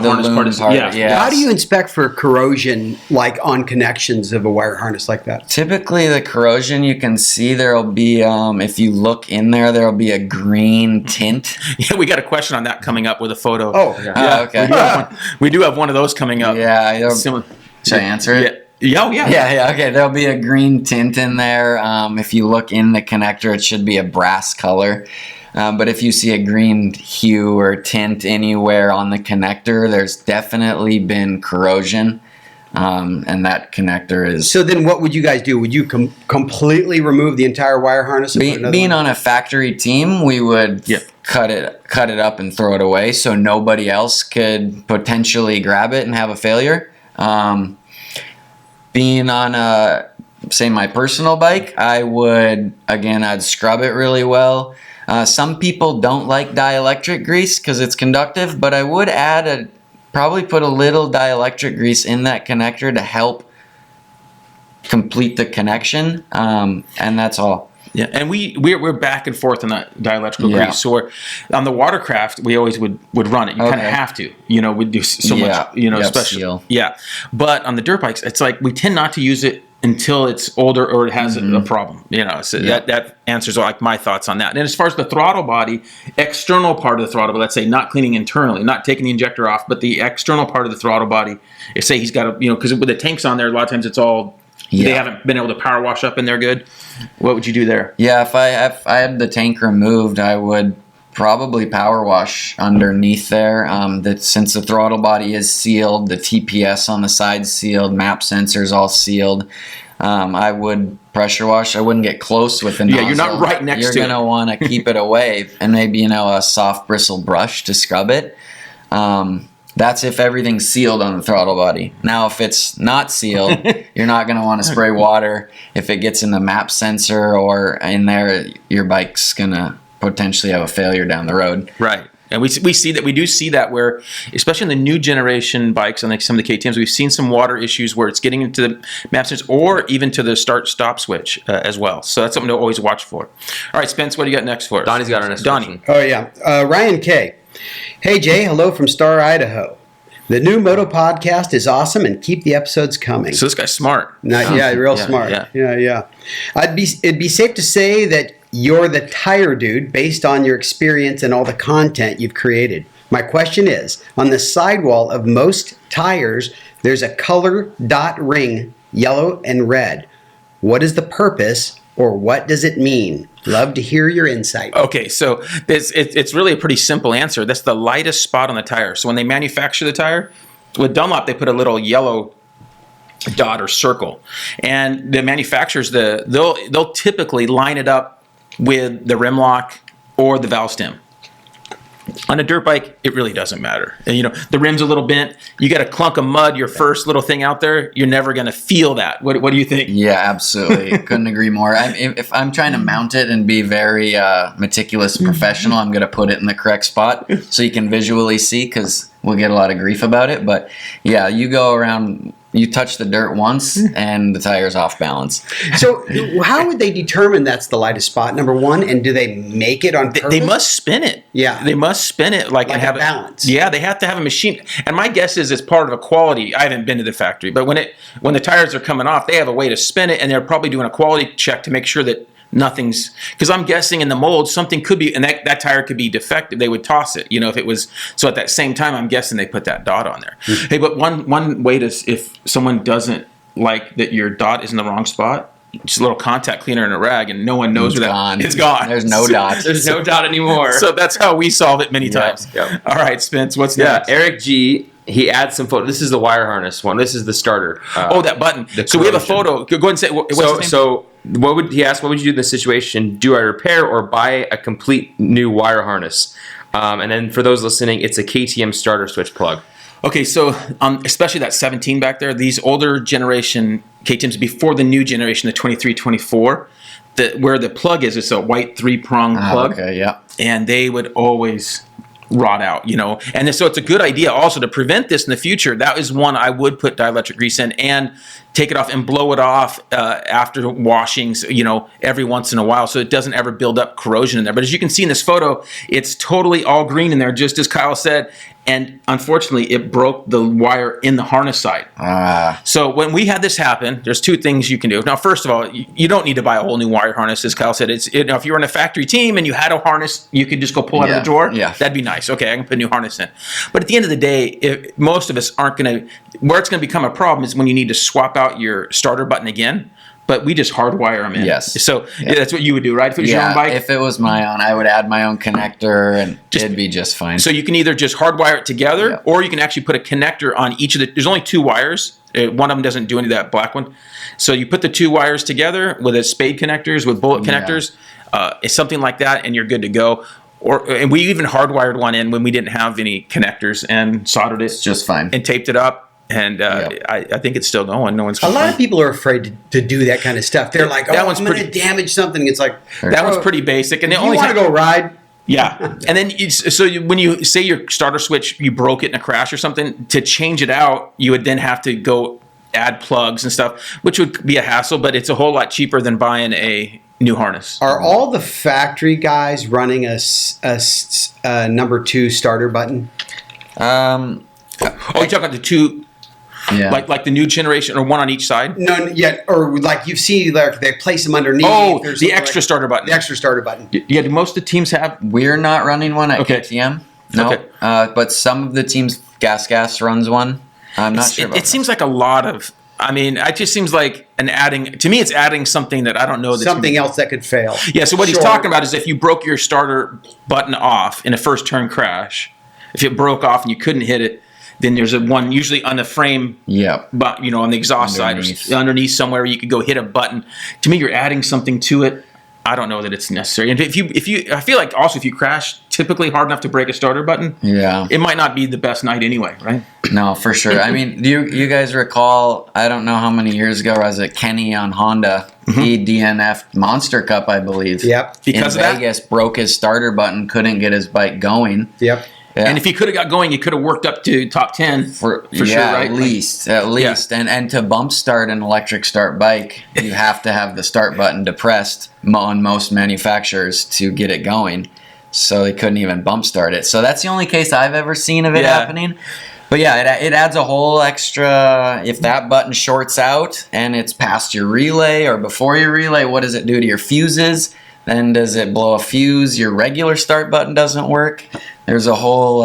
harness part. Yeah. How do you inspect for corrosion, like on connections of a wire harness like that? Typically, the corrosion you can see there'll be, if you look in there'll be a green tint. Yeah, we got a question on that coming up with a photo. Oh, okay. We do have one of those coming up. Yeah. Should I answer it? Yeah. Yeah. Okay. There'll be a green tint in there. If you look in the connector, it should be a brass color. But if you see a green hue or tint anywhere on the connector, there's definitely been corrosion. And that connector is... So then what would you guys do? Would you completely remove the entire wire harness? Being on a factory team, we would cut it up and throw it away so nobody else could potentially grab it and have a failure. Being on say my personal bike, I'd scrub it really well. Some people don't like dielectric grease because it's conductive, but I would probably put a little dielectric grease in that connector to help complete the connection, and that's all. Yeah, and we're back and forth on that dielectrical grease. So on the watercraft, we always would run it. You kind of have to, we do so much, special. Seal. Yeah, but on the dirt bikes, it's like we tend not to use it until it's older or it has a problem. So that answers like my thoughts on that. And as far as the throttle body, external part of the throttle, let's say not cleaning internally, not taking the injector off, but the external part of the throttle body, if say he's got because with the tanks on there, a lot of times it's all. They haven't been able to power wash up in there good. What would you do there? Yeah, if I had the tank removed, I would probably power wash underneath there. Since the throttle body is sealed, the TPS on the side's sealed, map sensors all sealed. I would pressure wash. I wouldn't get close with the nozzle. Yeah, you're not right next to it. You're gonna want to keep it away, and maybe a soft bristle brush to scrub it. That's if everything's sealed on the throttle body. Now, if it's not sealed, you're not going to want to spray water. If it gets in the map sensor or in there, your bike's going to potentially have a failure down the road. Right. And we do see that where, especially in the new generation bikes, on like some of the KTMs, we've seen some water issues where it's getting into the map sensor or even to the start-stop switch as well. So that's something to always watch for. All right, Spence, what do you got next for us? Donnie's got our next question. Oh, yeah. Ryan K. Hey, Jay. Hello from Star, Idaho. The new Moto podcast is awesome, and keep the episodes coming. So this guy's smart. Real smart. Yeah. It'd be safe to say that you're the tire dude based on your experience and all the content you've created. My question is, on the sidewall of most tires, there's a color dot ring, yellow and red. What is the purpose, or what does it mean? Love to hear your insight. Okay, so it's really a pretty simple answer. That's the lightest spot on the tire. So when they manufacture the tire, with Dunlop, they put a little yellow dot or circle. And the manufacturers, they'll typically line it up with the rim lock or the valve stem. On a dirt bike, it really doesn't matter. And, the rim's a little bent. You got a clunk of mud, your first little thing out there, you're never going to feel that. What do you think? Yeah, absolutely. Couldn't agree more. If I'm trying to mount it and be very meticulous and professional, I'm going to put it in the correct spot so you can visually see, because we'll get a lot of grief about it. But yeah, you go around, you touch the dirt once and the tire's off balance. So how would they determine that's the lightest spot, number one, and do they make it on purpose? They must spin it. Yeah. They must spin it and have a balance. Yeah, they have to have a machine. And my guess is it's part of a quality. I haven't been to the factory, but when the tires are coming off, they have a way to spin it, and they're probably doing a quality check to make sure that nothing's, because I'm guessing in the mold something could be, and that tire could be defective. They would toss it, if it was. So at that same time, I'm guessing they put that dot on there. Mm-hmm. Hey, but one way to, if someone doesn't like that your dot is in the wrong spot, just a little contact cleaner and a rag, and no one knows where it's gone. There's no dot. There's no dot anymore. So that's how we solve it many times. Yep. All right, Spence, what's next? Eric G. He adds some photo. This is the wire harness one. This is the starter. That button. So we have a photo. Go ahead and say what's his name? So what would he ask? What would you do in this situation? Do I repair or buy a complete new wire harness? And then for those listening, it's a KTM starter switch plug. Okay, so especially that 17 back there, these older generation KTMs before the new generation, the 23, 24, where the plug is, it's a white 3-prong plug. Okay, yeah. And they would always rot out, and so it's a good idea also to prevent this in the future. That is one I would put dielectric grease in and take it off and blow it off after washings, every once in a while, so it doesn't ever build up corrosion in there. But as you can see in this photo, it's totally all green in there, just as Kyle said. And unfortunately, it broke the wire in the harness side. So when we had this happen, there's two things you can do. Now, first of all, you don't need to buy a whole new wire harness, as Kyle said. If you were in a factory team and you had a harness, you could just go pull out of the drawer. Yeah. That'd be nice. Okay, I can put a new harness in. But at the end of the day, most of us aren't going to. Where it's going to become a problem is when you need to swap out your starter button again. But we just hardwire them in. Yes. So that's what you would do, right? If it was your own bike? If it was my own, I would add my own connector, and it'd be just fine. So you can either just hardwire it together, or you can actually put a connector on each of the. There's only 2 wires. One of them doesn't do any of that black one. So you put the 2 wires together with spade connectors, with bullet connectors, something like that, and you're good to go. and we even hardwired one in when we didn't have any connectors and soldered it. It's just fine. And taped it up. And I think it's still going. No one's A lot of people are afraid to do that kind of stuff. They're like, That "Oh, one's I'm going to pretty- damage something." It's like that one's pretty basic. And the You only want to time- go ride? Yeah, and then when you say your starter switch, you broke it in a crash or something, to change it out, you would then have to go add plugs and stuff, which would be a hassle, but it's a whole lot cheaper than buying a new harness. Are all the factory guys running a number 2 starter button? Oh, you're talking about the two, Yeah. like the new generation, or one on each side? No, yet, or like you've seen, like they place them underneath. Oh, There's the something extra like- starter button. The extra starter button. Yeah, do most of the teams have? We're not running one at Okay. KTM. No. Okay. But some of the teams, Gas runs one. I'm not sure about It seems like a lot of. I mean, it just seems like to me, it's adding something that I don't know. That's Something else that could fail. Yeah, so what he's Sure. talking about is if you broke your starter button off in a first turn crash, if it broke off and you couldn't hit it, then there's one usually on the frame, Yep. but on the exhaust Underneath. side or underneath somewhere you could go hit a button. To me, you're adding something to it. I don't know that it's necessary. And if you, I feel like also if you crash typically hard enough to break a starter button, Yeah. it might not be the best night anyway, right? No, for sure. I mean, do you guys recall, I don't know how many years ago, was it Kenny on Honda? He DNF'd Monster Cup, I believe. Yep. Because in of that? Vegas, broke his starter button, couldn't get his bike going. Yep. Yeah. And if he could have got going, he could have worked up to top 10 for sure, right? At least. And to bump start an electric start bike, you have to have the start button depressed on most manufacturers to get it going. So they couldn't even bump start it. So that's the only case I've ever seen of it happening. But yeah, it adds a whole extra. If that button shorts out and it's past your relay or before your relay, what does it do to your fuses? Then does it blow a fuse? Your regular start button doesn't work. There's a whole.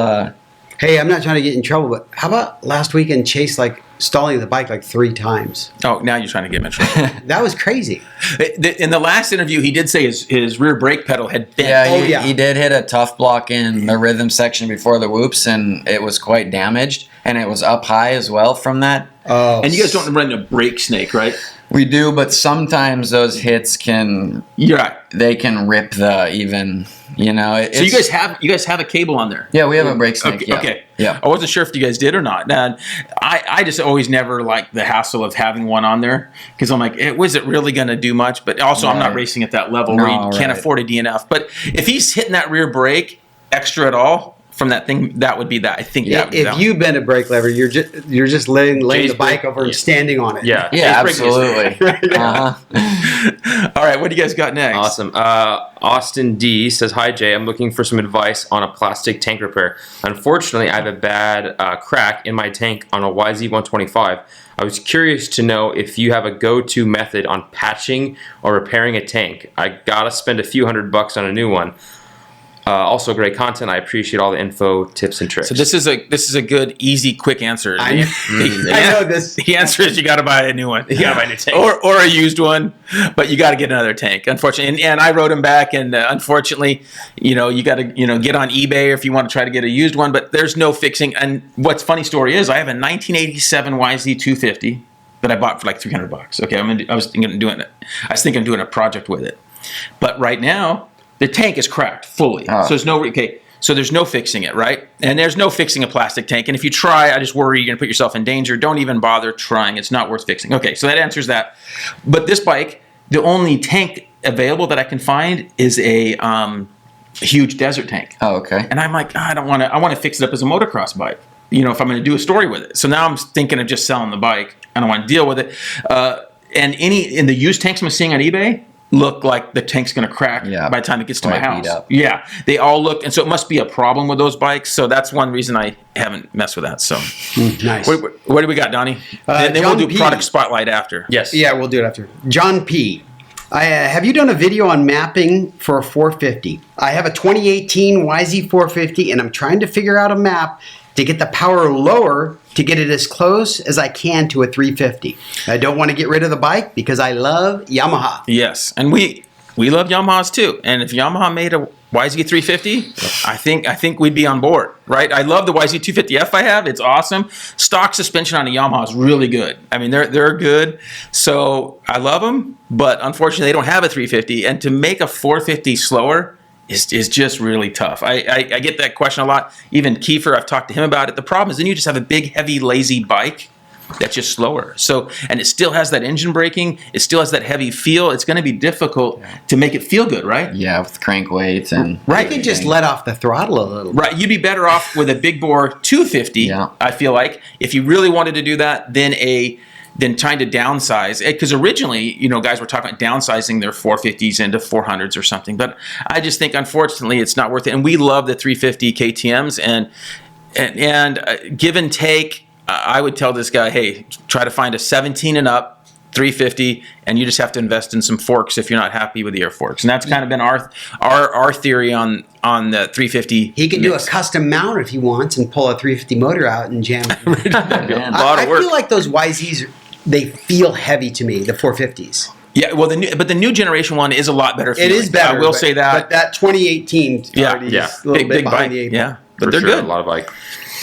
Hey, I'm not trying to get in trouble, but how about last weekend Chase stalling the bike 3 times? Oh, now you're trying to get me in trouble. That was crazy. In the last interview, he did say his rear brake pedal had bent. Yeah, he did hit a tough block in the rhythm section before the whoops, and it was quite damaged. And it was up high as well from that. Oh, And you guys don't run a brake snake, right? We do, but sometimes those hits can they can rip the even. So you guys have a cable on there. Yeah, we have a brake snake. Okay. Yeah. I wasn't sure if you guys did or not. And I just always never liked the hassle of having one on there because I'm like, was it really going to do much? But also, I'm not Right. racing at that level where you can't afford a DNF. But if he's hitting that rear brake extra at all from that thing, that would be that. I think that would be if that you bend a brake lever, you're just laying Jay's the bike brake- over and standing on it. Yeah. Yeah, Chase brake is- absolutely. Uh-huh. All right, what do you guys got next? Awesome. Austin D says, "Hi Jay, I'm looking for some advice on a plastic tank repair. Unfortunately, I have a bad crack in my tank on a YZ125. I was curious to know if you have a go-to method on patching or repairing a tank. I gotta spend a few $100 on a new one. Also, great content. I appreciate all the info, tips, and tricks." So this is a good, easy, quick answer. I know this. The answer is you got to buy a new one. You gotta buy a new tank. or a used one, but you got to get another tank. Unfortunately, and I wrote him back, and unfortunately, you got to get on eBay if you want to try to get a used one. But there's no fixing. And what's funny story is I have a 1987 YZ250 that I bought for $300. Okay, I was thinking of doing a project with it, but right now the tank is cracked fully. Oh. So there's no fixing it, right? And there's no fixing a plastic tank. And if you try, I just worry you're going to put yourself in danger. Don't even bother trying. It's not worth fixing. Okay, so that answers that. But this bike, the only tank available that I can find is a huge desert tank. Oh, okay. And I'm like, I want to fix it up as a motocross bike, if I'm going to do a story with it. So now I'm thinking of just selling the bike. I don't want to deal with it. And in the used tanks I'm seeing on eBay, look like the tank's going to crack by the time it gets to my Quite house. beat up. Yeah, they all look, and so it must be a problem with those bikes. So that's one reason I haven't messed with that. So Nice. what do we got, Donnie? Then John we'll do P. product spotlight after. Yes. Yeah, we'll do it after. John P. Have you done a video on mapping for a 450? I have a 2018 YZ450, and I'm trying to figure out a map to get the power lower to get it as close as I can to a 350. I don't want to get rid of the bike because I love Yamaha. Yes, and we love Yamahas too. And if Yamaha made a YZ350, I think we'd be on board, right? I love the YZ250F I have. It's awesome. Stock suspension on a Yamaha is really good. I mean, they're good. So I love them, but unfortunately they don't have a 350. And to make a 450 slower is just really tough. I get that question a lot. Even Kiefer, I've talked to him about it. The problem is then you just have a big, heavy, lazy bike that's just slower. So, and it still has that engine braking. It still has that heavy feel. It's going to be difficult to make it feel good, right? Yeah, with crank weights and right. You could just let off the throttle a little bit. Right. You'd be better off with a big bore 250. Yeah. I feel like if you really wanted to do that, than trying to downsize. Because originally, guys were talking about downsizing their 450s into 400s or something. But I just think, unfortunately, it's not worth it. And we love the 350 KTMs. And give and take, I would tell this guy, hey, try to find a 17 and up 350, and you just have to invest in some forks if you're not happy with the air forks. And that's kind of been our theory on the 350. He can do a custom mount if he wants and pull a 350 motor out and jam it. I feel like those YZs, they feel heavy to me, the 450s. Yeah, well, the new generation one is a lot better. It is better. I will say that. But that 2018 is a little bit big behind bike. the 8 Yeah, but For they're sure, good. a lot of bike.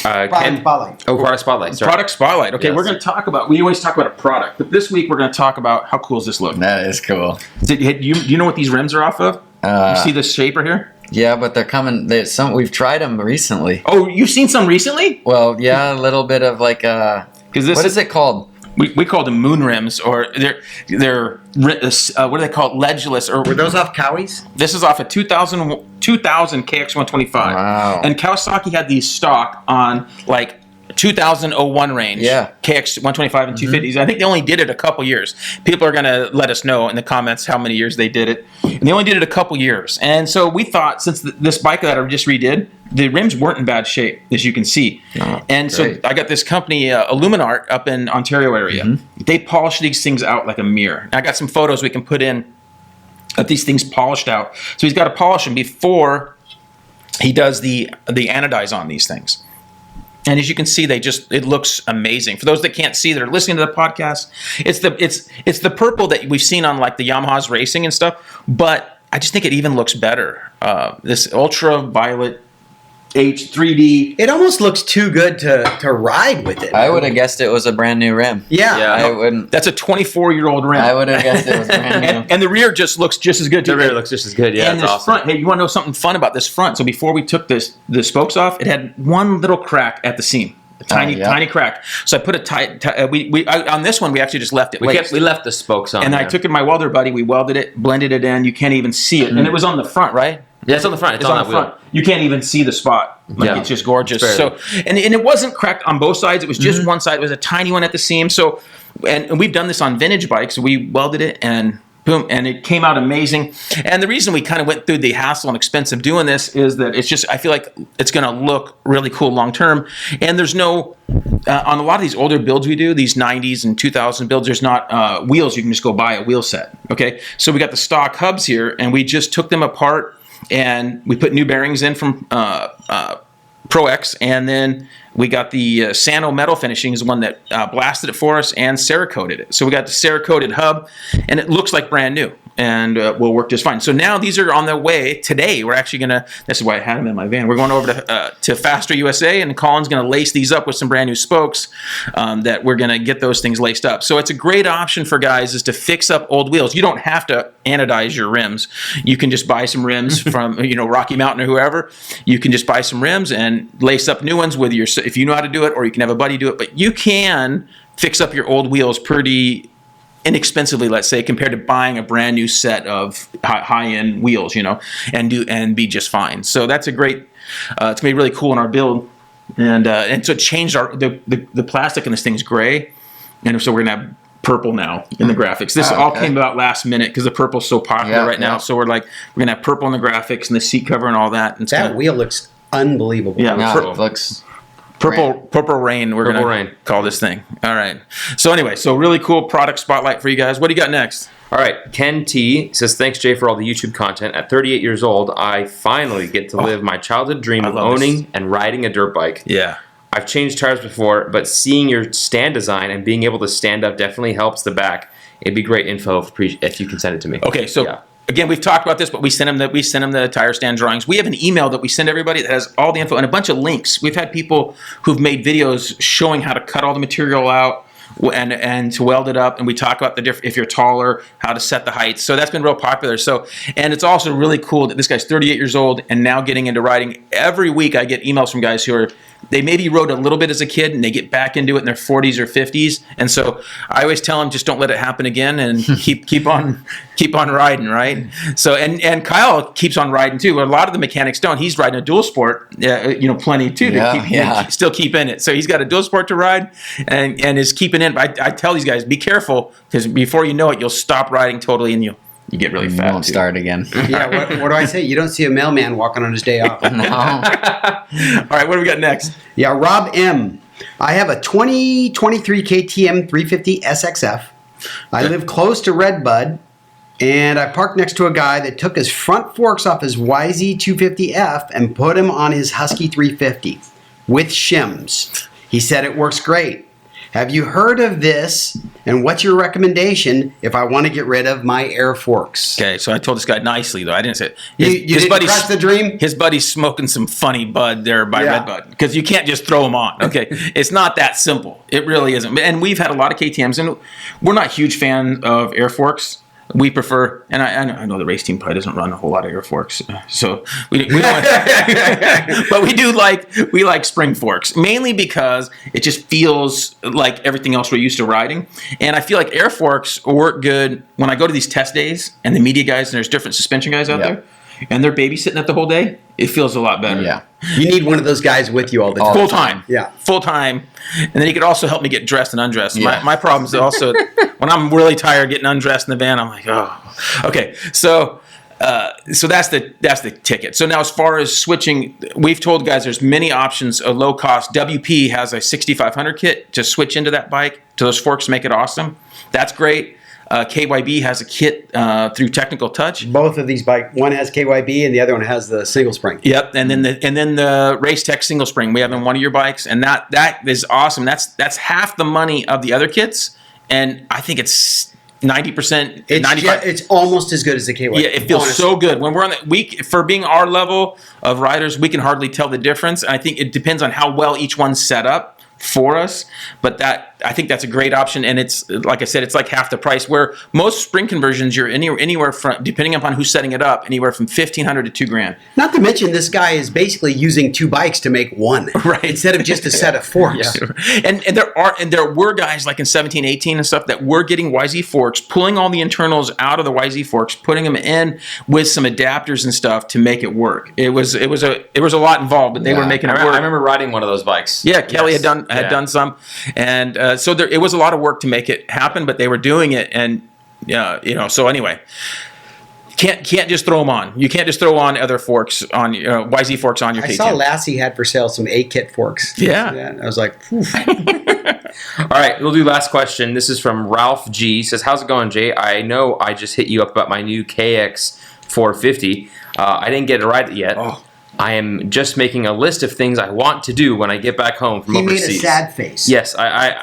Product Spotlight. Oh, Product Spotlight. Sorry. Product Spotlight. Okay, Yes. we're going to talk about. We always talk about a product, but this week we're going to talk about how cool does this look. that is cool. Do you know what these rims are off of? You see this shaper here? Yeah, but they're coming. We've tried them recently. Oh, you've seen some recently? Well, yeah, a little bit of like Because what is it called? We call them moon rims, or they're what do they call it? Ledgeless, or Were those off Cowies? this is off a 2000 KX125. Wow. And Kawasaki had these stock on like 2001 range. Yeah. KX125 and 250s. I think they only did it a couple years. People are going to let us know in the comments how many years they did it. And they only did it a couple years. And so we thought, since this bike that I just redid, the rims weren't in bad shape, as you can see. Oh, and so great. I got this company, Illuminart, up in Ontario area. Mm-hmm. They polish these things out like a mirror. I got some photos we can put in of these things polished out. So he's got to polish them before he does the anodize on these things. And as you can see, it looks amazing. For those that can't see that are listening to the podcast, it's the purple that we've seen on like the Yamaha's racing and stuff, but I just think it even looks better. This ultraviolet H3D. It almost looks too good to ride with it. I would have guessed it was a brand new rim. Yeah. I wouldn't. That's a 24-year-old rim. I would have guessed it was brand new. and the rear just looks just as good. The rear looks just as good. Yeah, and it's this awesome. front, hey, you want to know something fun about this front? So before we took the spokes off, it had one little crack at the seam. A tiny crack. So I put on this one, we actually just left it laced. We left the spokes on. And I took it to my welder buddy. We welded it, blended it in. You can't even see it. And it was on the front, right? Yeah, it's on the front. It's on the that front. wheel. You can't even see the spot. Yeah. It's just gorgeous. It's So, and it wasn't cracked on both sides. It was just one side. It was a tiny one at the seam. So, and we've done this on vintage bikes. We welded it and boom, and it came out amazing. And the reason we kind of went through the hassle and expense of doing this is that it's just, I feel like it's going to look really cool long term. And there's no, on a lot of these older builds we do, these 90s and 2000 builds, there's not wheels. You can just go buy a wheel set. Okay. So we got the stock hubs here, and we just took them apart and we put new bearings in from Pro X, and then we got the Sano metal finishing is the one that blasted it for us and Cerakoted it. So we got the Cerakoted hub, and it looks like brand new, and will work just fine. So now these are on their way. Today we're actually going to, this is why I had them in my van, we're going over to Faster USA, and Colin's going to lace these up with some brand new spokes that we're going to get those things laced up. So it's a great option for guys is to fix up old wheels. You don't have to anodize your rims. You can just buy some rims from Rocky Mountain or whoever. You can just buy some rims and lace up new ones with your, if you know how to do it, or you can have a buddy do it. But you can fix up your old wheels pretty inexpensively, let's say, compared to buying a brand new set of high-end wheels, and be just fine. So that's a great. It's gonna be really cool in our build, and so it changed the plastic in this thing's gray, and so we're gonna have purple now in the graphics. This all came about last minute because the purple's so popular right now. So we're gonna have purple in the graphics and the seat cover and all that. And that wheel looks unbelievable. Yeah, It looks Purple Rain, we're going to call this thing. All right. So anyway, really cool product spotlight for you guys. What do you got next? All right. Ken T says, thanks, Jay, for all the YouTube content. At 38 years old, I finally get to live my childhood dream of owning and riding a dirt bike. Yeah. I've changed tires before, but seeing your stand design and being able to stand up definitely helps the back. It'd be great info if you can send it to me. Okay, so again, we've talked about this, but we send them the tire stand drawings. We have an email that we send everybody that has all the info and a bunch of links. We've had people who've made videos showing how to cut all the material out, and to weld it up. And we talk about if you're taller, how to set the heights. So that's been real popular. So, and it's also really cool that this guy's 38 years old and now getting into riding. Every week I get emails from guys who they maybe rode a little bit as a kid and they get back into it in their 40s or 50s. And so I always tell them, just don't let it happen again and keep on riding, right? So and Kyle keeps on riding too. A lot of the mechanics don't. He's riding a dual sport, plenty too, to still keep in it. So he's got a dual sport to ride and is keeping in. I tell these guys, be careful, because before you know it, you'll stop riding totally and you get really fat. Won't start again. Yeah, what do I say? You don't see a mailman walking on his day off. No. All right, what do we got next? Yeah, Rob M. I have a 2023 KTM 350 SXF. I live close to Redbud, and I parked next to a guy that took his front forks off his YZ250F and put him on his Husky 350 with shims. He said it works great. Have you heard of this? And what's your recommendation if I want to get rid of my air forks? Okay, so I told this guy nicely, though. I didn't say it. You didn't crush the dream? His buddy's smoking some funny bud there by Redbud, because you can't just throw them on. Okay, it's not that simple. It really isn't. And we've had a lot of KTMs, and we're not huge fan of air forks. We prefer, and I know the race team probably doesn't run a whole lot of air forks, so we don't. But we like spring forks, mainly because it just feels like everything else we're used to riding. And I feel like air forks work good when I go to these test days and the media guys, and there's different suspension guys out there, and they're babysitting it the whole day. It feels a lot better. Yeah. You need one of those guys with you all the time. Full time. Yeah. Full time. And then he could also help me get dressed and undressed. Yeah. My problem is also when I'm really tired getting undressed in the van, I'm like, oh. Okay. So that's the ticket. So now as far as switching, we've told guys there's many options. A low cost WP has a 6500 kit to switch into that bike, to those forks to make it awesome. That's great. KYB has a kit through Technical Touch. Both of these bikes, one has KYB and the other one has the single spring. Yep, and then the Race Tech single spring we have on one of your bikes, and that is awesome. That's half the money of the other kits, and I think it's 90%, 95%. It's almost as good as the KYB. Yeah, it feels so good when we're on for being our level of riders, we can hardly tell the difference. I think it depends on how well each one's set up for us, but I think that's a great option, and it's like I said, it's like half the price. Where most spring conversions, you're anywhere from, depending upon who's setting it up, anywhere from $1,500 to $2,000. Not to mention, this guy is basically using two bikes to make one, right? Instead of just a set of forks. Yeah. And there were guys like in 17, 18 and stuff that were getting YZ forks, pulling all the internals out of the YZ forks, putting them in with some adapters and stuff to make it work. It was a lot involved, but they were making it work. I remember riding one of those bikes. Yeah, Kelly had done some, and so it was a lot of work to make it happen, but they were doing it, and so anyway, can't just throw them on. You can't just throw on other forks on YZ forks on your KTM. I saw Lassie had for sale some A-kit forks. Yeah. I was like, oof. All right, we'll do last question. This is from Ralph G. Says, how's it going, Jay? I know I just hit you up about my new KX 450. I didn't get to ride it yet. Oh. I am just making a list of things I want to do when I get back home from overseas. He made a sad face. Yes, I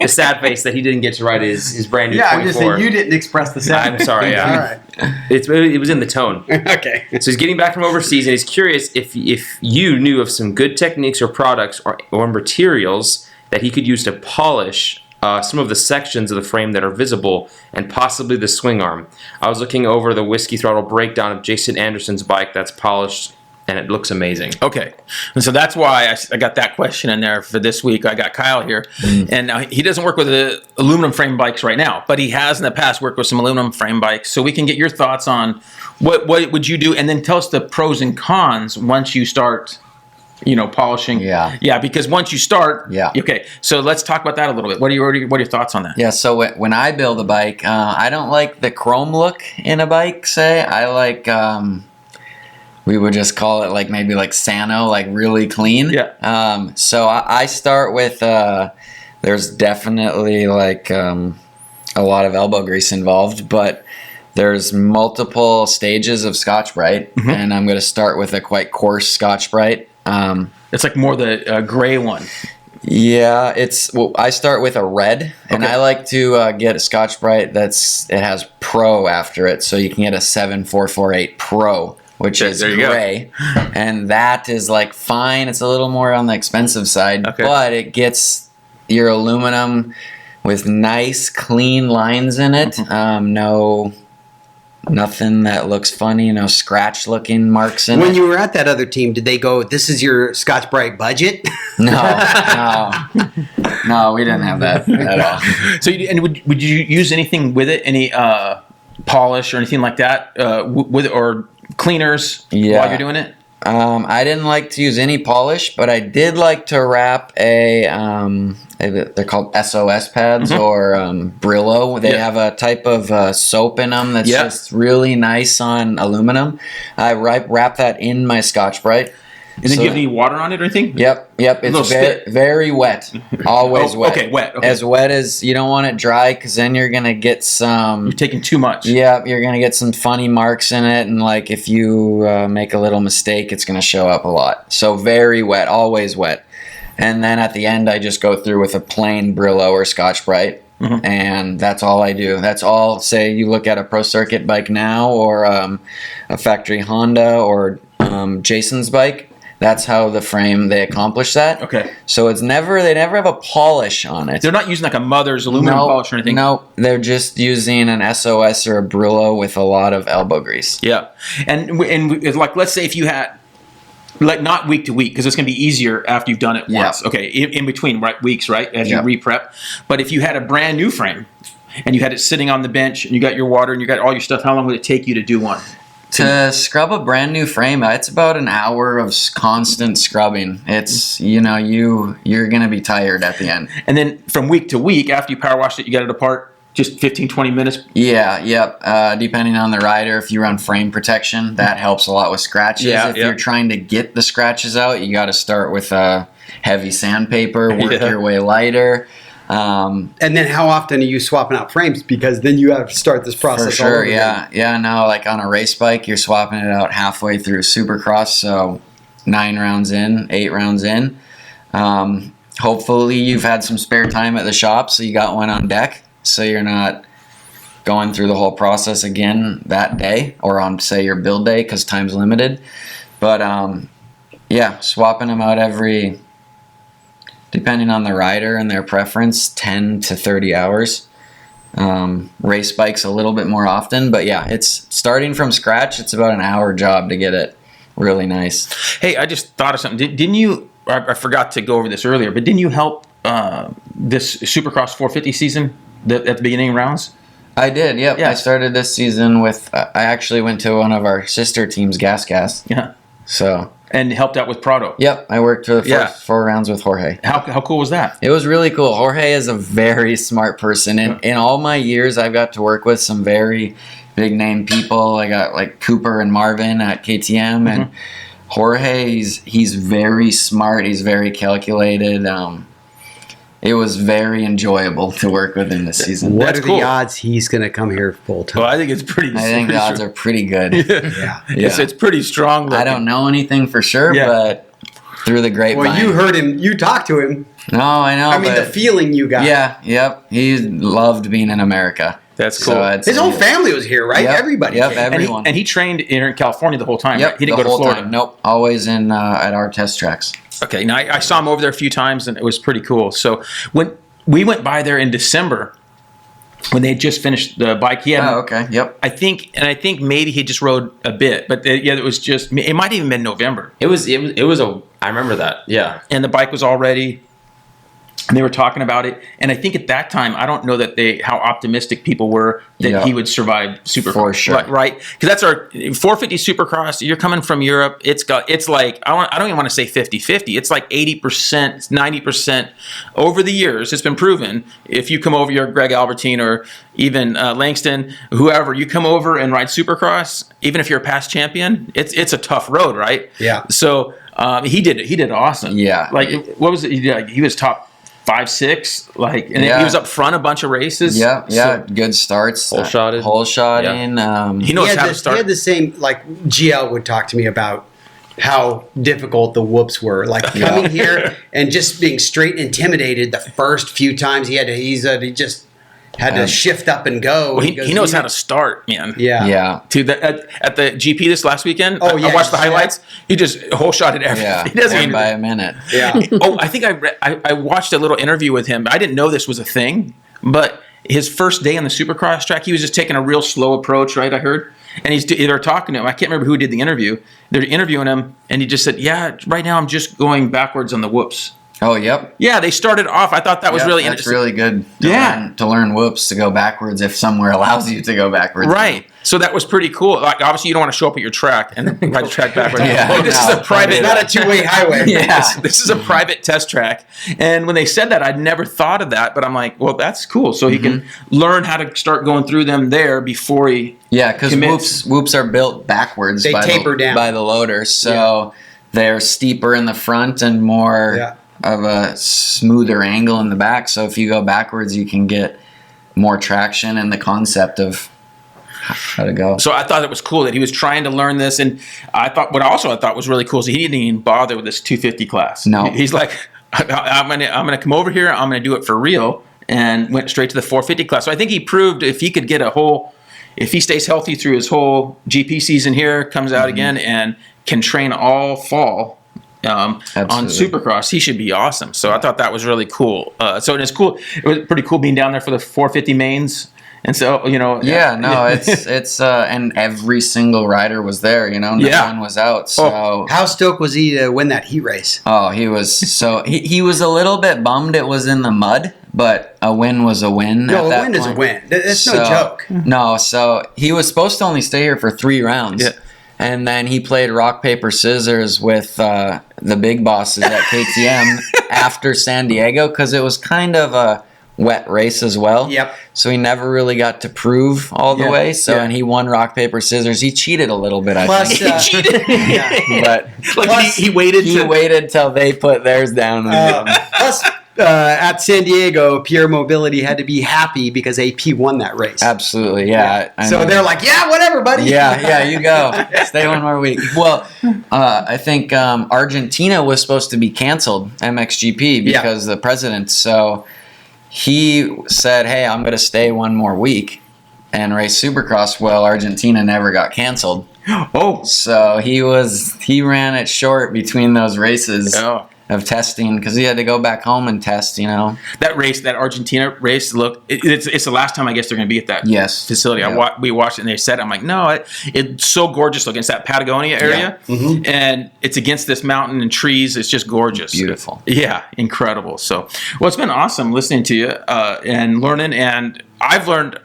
the sad face that he didn't get to ride his brand new 24. I'm just saying you didn't express the sad I'm sorry. Yeah. All right. It was in the tone. Okay. So he's getting back from overseas, and he's curious if you knew of some good techniques or products or materials that he could use to polish some of the sections of the frame that are visible, and possibly the swing arm. I was looking over the Whiskey Throttle breakdown of Jason Anderson's bike that's polished, and it looks amazing. Okay. And so that's why I got that question in there for this week. I got Kyle here. And now he doesn't work with the aluminum frame bikes right now, but he has in the past worked with some aluminum frame bikes. So we can get your thoughts on what would you do, and then tell us the pros and cons once you start, polishing. Yeah. Yeah, because once you start. Yeah. Okay. So let's talk about that a little bit. What are your thoughts on that? Yeah, so when I build a bike, I don't like the chrome look in a bike, say. I like... we would just call it maybe Sano, really clean. Yeah. So I start with, there's definitely a lot of elbow grease involved, but there's multiple stages of Scotch-Brite, and I'm going to start with a quite coarse Scotch-Brite. It's more the gray one. Yeah, I start with a red, and I like to get a Scotch-Brite it has Pro after it, so you can get a 7448 Pro. Which is gray, and that is fine. It's a little more on the expensive side, but it gets your aluminum with nice, clean lines in it. Nothing that looks funny. No scratch-looking marks in it. When you were at that other team, did they go, "This is your Scotch-Brite budget"? No, we didn't have that at all. So, would you use anything with it? Any polish or anything like that with it, or cleaners while you're doing it? I didn't like to use any polish, but I did like to wrap they're called SOS pads or Brillo. They have a type of soap in them that's just really nice on aluminum. I wrap that in my Scotch-Brite. And then you have any water on it or anything? Yep. It's very wet. Always wet. Okay, wet. Okay. As wet as you don't want it dry, because then you're gonna get some. You're taking too much. Yeah, you're gonna get some funny marks in it, and like if you make a little mistake, it's gonna show up a lot. So very wet, always wet. And then at the end, I just go through with a plain Brillo or Scotch-Brite. And that's all I do. That's all. Say you look at a pro circuit bike now, or a factory Honda, or Jason's bike. That's how they accomplish that. Okay. So they never have a polish on it. They're not using like a Mother's aluminum polish or anything. No, they're just using an SOS or a Brillo with a lot of elbow grease. Yeah, and like let's say if you had, like, not week to week, because it's going to be easier after you've done it once. Okay, in between weeks, right, as you re-prep. But if you had a brand new frame and you had it sitting on the bench and you got your water and you got all your stuff, how long would it take you to do one? To scrub a brand new frame, it's about an hour of constant scrubbing. It's, you're going to be tired at the end. And then from week to week, after you power washed it, you got it apart, just 15, 20 minutes? Yeah, yep. Depending on the rider, if you run frame protection, that helps a lot with scratches. If you're trying to get the scratches out, you got to start with heavy sandpaper, work your way lighter. And then how often are you swapping out frames? Because then you have to start this process. For sure, all over again. Yeah, no, like on a race bike, you're swapping it out halfway through Supercross, so 9 rounds in, 8 rounds in. Hopefully you've had some spare time at the shop, so you got one on deck, so you're not going through the whole process again that day, or on, say, your build day, because time's limited. But, swapping them out every... depending on the rider and their preference, 10 to 30 hours. Race bikes a little bit more often, but it's starting from scratch. It's about an hour job to get it really nice. Hey, I just thought of something. Didn't you, I forgot to go over this earlier, but didn't you help this Supercross 450 season at the beginning rounds? I did, yep. Yeah. I started this season with, I actually went to one of our sister teams, Gas. Yeah. So... and helped out with Prado. Yep, I worked for the first 4 rounds with Jorge. How cool was that? It was really cool. Jorge is a very smart person. In all my years, I've got to work with some very big name people. I got like Cooper and Marvin at KTM, and Jorge, he's very smart. He's very calculated. It was very enjoyable to work with him this season. What are the odds he's going to come here full time? Well, I think it's pretty. I think the odds are pretty good. Yeah. It's pretty strong. I don't know anything for sure, but through the grapevine. Well, you heard him. You talked to him. No, I know. I mean, the feeling you got. Yeah, yep. He loved being in America. That's cool. So his whole family was here, right? Yep, Everybody. Yep, everyone. And he trained in California the whole time. Yep, right? He didn't go to Florida. Time. Nope, always in at our test tracks. Okay, now I saw him over there a few times, and it was pretty cool. So when we went by there in December, when they had just finished the bike, he had. Oh, okay. Yep. I think maybe he just rode a bit, but it was just. It might have even been November. It was I remember that. Yeah. And the bike was all ready. And they were talking about it, and I think at that time, I don't know that how optimistic people were that he would survive Supercross. For sure, right? Because that's our 450 Supercross. You're coming from Europe. It's like I don't even want to say 50-50. It's like 80%, 90%. Over the years, it's been proven. If you come over, you're Greg Albertine or even Langston, whoever, you come over and ride Supercross, even if you're a past champion, it's a tough road, right? Yeah. So he did awesome. Yeah. Like what was it? He was top 5, 6, like, and he was up front a bunch of races. Yeah, good starts. Hole shotting. Yeah. He knows how to start. He had the same, like, GL would talk to me about how difficult the whoops were. Like, coming here and just being straight intimidated the first few times he just had to shift up and go. Well, he knows how to start, man. Yeah. Dude, at the GP this last weekend, I watched the highlights. He just whole shotted everything. Yeah, he doesn't even by a minute. Yeah. I think I watched a little interview with him. I didn't know this was a thing, But his first day on the Supercross track, he was just taking a real slow approach, right? I heard. And they're talking to him. I can't remember who did the interview. They're interviewing him, and he just said, "Yeah, right now I'm just going backwards on the whoops." Oh, yep. Yeah, they started off. I thought that was really That's interesting. really good to learn whoops, to go backwards if somewhere allows you to go backwards. Right. So that was pretty cool. Like, obviously, you don't want to show up at your track and ride the track backwards. Yeah, This is a private, Not a two-way highway. This is a private test track. And when they said that, I'd never thought of that. But I'm like, well, that's cool. So he can learn how to start going through them there before he because whoops are built backwards. They taper down by the loader, so they're steeper in the front and more of a smoother angle in the back. So if you go backwards, you can get more traction and the concept of how to go. So I thought it was cool that he was trying to learn this, and I thought was really cool is he didn't even bother with this 250 class. No, he's like, I'm gonna come over here, I'm gonna do it for real, and went straight to the 450 class. So I think he proved if he could get if he stays healthy through his whole GP season here, comes out again and can train all fall on Supercross, he should be awesome. So I thought that was really cool. So it's cool. It was pretty cool being down there for the 450 mains. And so, it's and every single rider was there, no one was out. So how stoked was he to win that heat race? Oh, he was he was a little bit bummed it was in the mud, but a win was a win. No, a win is a win. That's no joke. No, so he was supposed to only stay here for 3 rounds. Yeah. And then he played rock, paper, scissors with the big bosses at KTM after San Diego because it was kind of a wet race as well. Yep. So he never really got to prove all the way. So and he won rock, paper, scissors. He cheated a little bit, I think. He cheated. But he waited till they put theirs down. Plus, at San Diego, Pure Mobility had to be happy because AP won that race. Absolutely, yeah. So they're like, yeah, whatever, buddy. Yeah, you go. Stay one more week. Well, I think Argentina was supposed to be canceled, MXGP, because the president. So he said, hey, I'm going to stay one more week and race Supercross. Well, Argentina never got canceled. Oh. So he ran it short between those races. Oh. Of testing because he had to go back home and test, That Argentina race, look, it's the last time I guess they're going to be at that facility. Yeah. We watched it and they said, I'm like, no, it's so gorgeous looking. It's that Patagonia area and it's against this mountain and trees. It's just gorgeous. Beautiful. Yeah, incredible. So, well, it's been awesome listening to you and learning. And I've learned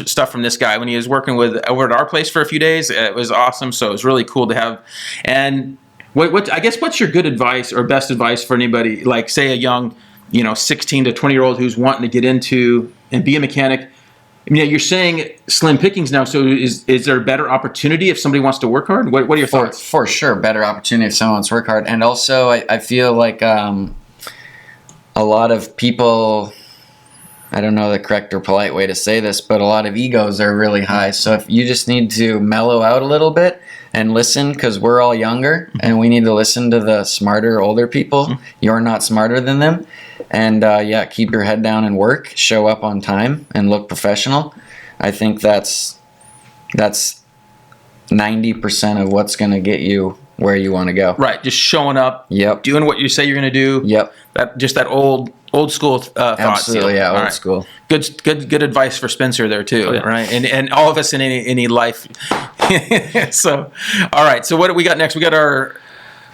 stuff from this guy when he was working over at our place for a few days. It was awesome. So it was really cool to have. And what's your good advice or best advice for anybody, like say a young, 16 to 20-year-old who's wanting to get into and be a mechanic? I mean, you're saying slim pickings now, so is there a better opportunity if somebody wants to work hard? What are your thoughts? For sure, better opportunity if someone wants to work hard. And also, I feel like a lot of people, I don't know the correct or polite way to say this, but a lot of egos are really high. So if you just need to mellow out a little bit and listen, because we're all younger and we need to listen to the smarter older people. You're not smarter than them. And keep your head down and work, show up on time and look professional. I think that's 90% of what's going to get you where you want to go. Right, just showing up, doing what you say you're going to do. Yep. That old school thoughts. Absolutely, old school. Good advice for Spencer there too, right? And all of us in any life. So, all right. So what do we got next? Are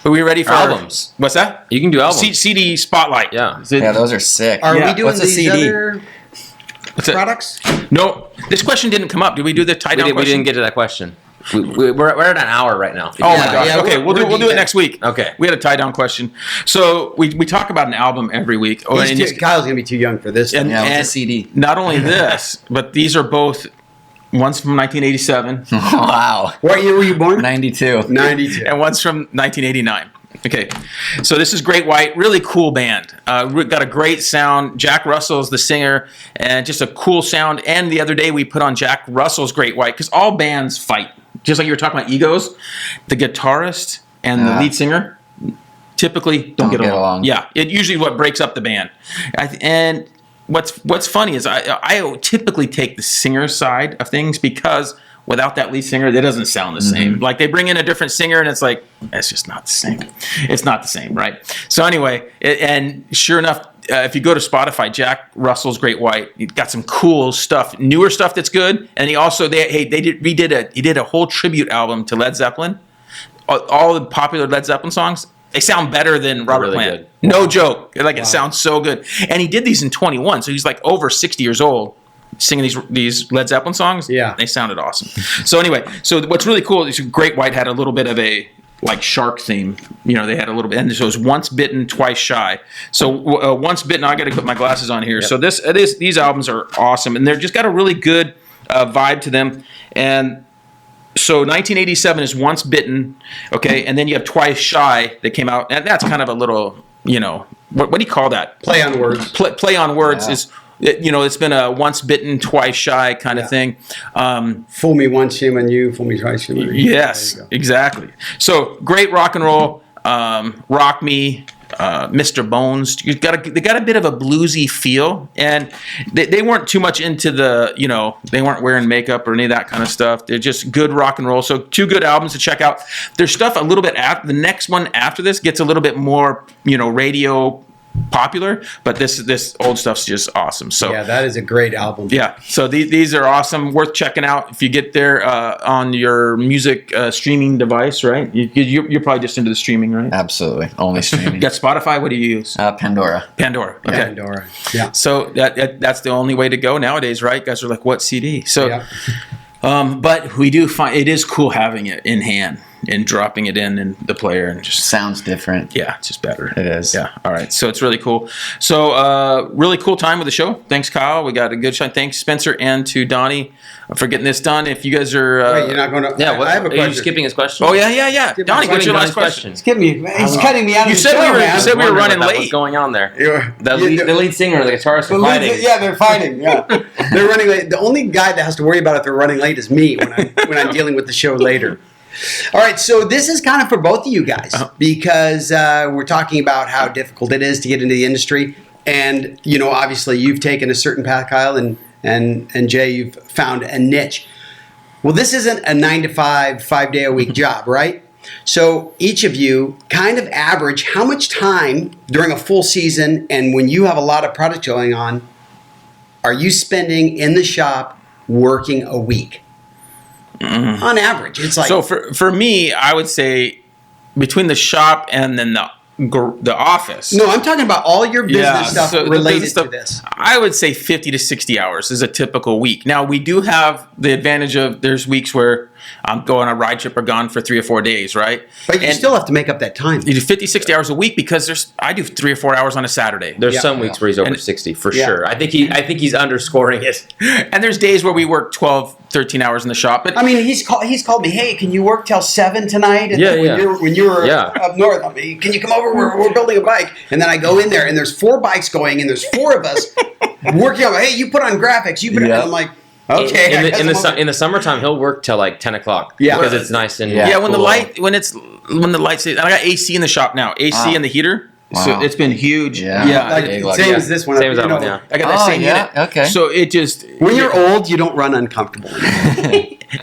we ready for albums? What's that? You can do albums. CD Spotlight. Yeah. Those are sick. Are we doing What's these CD? other products? No, this question didn't come up. Did we do the tie down question? We didn't get to that question. We're at an hour right now. Oh my gosh. Okay, we'll do it next week. Okay. We had a tie down question. So we talk about an album every week. Kyle's gonna be too young for this. And a CD. Not only this, but these are both. One's from 1987. Wow. What year were you born? 92. 92. And one's from 1989. Okay, so this is Great White, really cool band. Got a great sound. Jack Russell's the singer, and just a cool sound. And the other day we put on Jack Russell's Great White because all bands fight. Just like you were talking about egos, the guitarist and the lead singer typically don't get along. Yeah, it usually what breaks up the band. And what's funny is I typically take the singer's side of things because without that lead singer, it doesn't sound the same. Like they bring in a different singer and it's like, it's just not the same. It's not the same, right? So anyway, and sure enough, if you go to Spotify, Jack Russell's Great White, he got some cool stuff, newer stuff that's good. And he also he did a whole tribute album to Led Zeppelin. All the popular Led Zeppelin songs, they sound better than Robert really Plant. good. No joke. Like it sounds so good. And he did these in 21, so he's like over 60 years old, singing these Led Zeppelin songs. Yeah. They sounded awesome. So anyway, so what's really cool is Great White had a little bit of a like shark theme. You know, they had a little bit, and so it was Once Bitten, Twice Shy. So Once Bitten, I got to put my glasses on here. Yep. So these albums are awesome, and they're just got a really good vibe to them. And so 1987 is Once Bitten, okay, and then you have Twice Shy that came out, and that's kind of a little, you know, what do you call that? Play on words. Play on words is, you know, it's been a once bitten, twice shy kind of thing. Fool me once, shame on you. Fool me twice, shame on you. Yes, exactly. So great rock and roll, Rock Me, Mr. Bones. They got a bit of a bluesy feel, and they weren't too much into the, you know, they weren't wearing makeup or any of that kind of stuff. They're just good rock and roll. So 2 good albums to check out. Their stuff a little bit after the next one after this gets a little bit more, you know, radio popular, but this old stuff's just awesome. So yeah, that is a great album. Yeah, so these are awesome, worth checking out if you get there on your music streaming device, right? You're probably just into the streaming, right? Absolutely, only streaming. You got Spotify. What do you use? Pandora. Pandora. Okay. Yeah, Pandora. Yeah. So that's the only way to go nowadays, right? Guys are like, what CD? So, but we do find it is cool having it in hand and dropping it in the player and just sounds different. Yeah, it's just better. It is. Yeah. All right. So it's really cool. So really cool time with the show. Thanks, Kyle. We got a good shot. Thanks, Spencer, and to Donnie for getting this done. If you guys are, wait, you're not going to. Yeah. I have a Are you question. skipping his question? Oh yeah. Donnie, what's your last question? Skip me. He's cutting me out. You of the said show, we were. man. You said we were running What's late. going on there? The Yeah, lead singer and the guitarist the are lead- fighting. Yeah, they're fighting. Yeah, they're running late. The only guy that has to worry about if they're running late is me when I'm dealing with the show later. All right, so this is kind of for both of you guys because we're talking about how difficult it is to get into the industry, and you know, obviously, you've taken a certain path, Kyle, and Jay, you've found a niche. Well, this isn't a 9-to-5, 5-day-a-week job, right? So each of you kind of average how much time during a full season, and when you have a lot of product going on, are you spending in the shop working a week? Mm-hmm. On average, it's like. So for me, I would say between the shop and then the office. No, I'm talking about all your business stuff related to this. I would say 50 to 60 hours is a typical week. Now, we do have the advantage of there's weeks where I'm going on a ride trip or gone for 3 or 4 days, right? But you still have to make up that time. You do 50, 60 hours a week because I do 3 or 4 hours on a Saturday. There's some weeks where he's over 60 for sure. I think he's underscoring it. And there's days where we work 12, 13 hours in the shop. But I mean, he's called me. Hey, can you work till 7 tonight? And when you were up north, I mean, can you come over? We're building a bike. And then I go in there, and there's 4 bikes going, and there's 4 of us working on. Hey, you put on graphics. You put. And I'm like, okay. In the summertime, he'll work till like 10 o'clock. Yeah, because it's nice and when cool. the lights. And I got AC in the shop now. AC and the heater. Wow. So it's been huge. Same as this one. Same as that one. Yeah. I got that same unit. Okay. So it just when you're old, you don't run uncomfortable.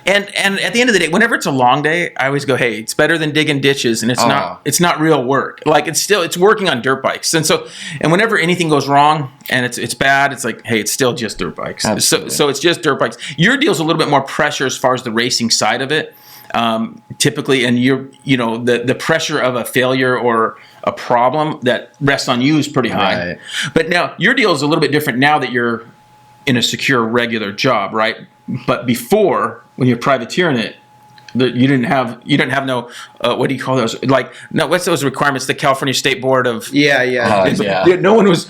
And at the end of the day, whenever it's a long day, I always go, hey, it's better than digging ditches, and it's not real work. Like it's working on dirt bikes, and whenever anything goes wrong and it's bad, it's like, hey, it's still just dirt bikes. So it's just dirt bikes. Your deal's a little bit more pressure as far as the racing side of it. Typically, and the pressure of a failure or a problem that rests on you is pretty high. Right. But now your deal is a little bit different now that you're in a secure, regular job, right? But before, when you're privateering it, you didn't have no what do you call those? Like, no, what's those requirements? The California State Board of No one was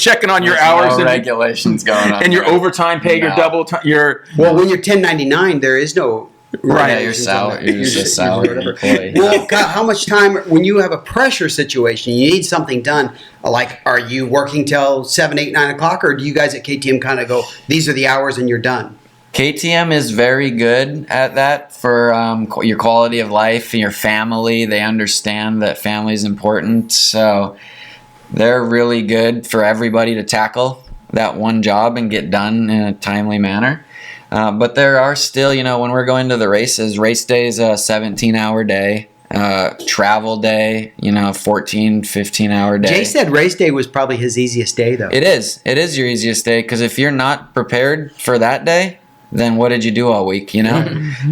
checking on your hours No and regulations going on, and your overtime pay, your double time, well, when you're 1099, there is no. Right, you're just a salary employee. Well, how much time when you have a pressure situation, you need something done? Like, are you working till 7, 8, 9 o'clock, or do you guys at KTM kind of go, these are the hours and you're done? KTM is very good at that for your quality of life and your family. They understand that family is important, so they're really good for everybody to tackle that one job and get done in a timely manner. But there are still, when we're going to the races, race day is a 17-hour day. travel day, 14, 15-hour day. Jay said race day was probably his easiest day, though. It is. It is your easiest day, because if you're not prepared for that day, then what did you do all week,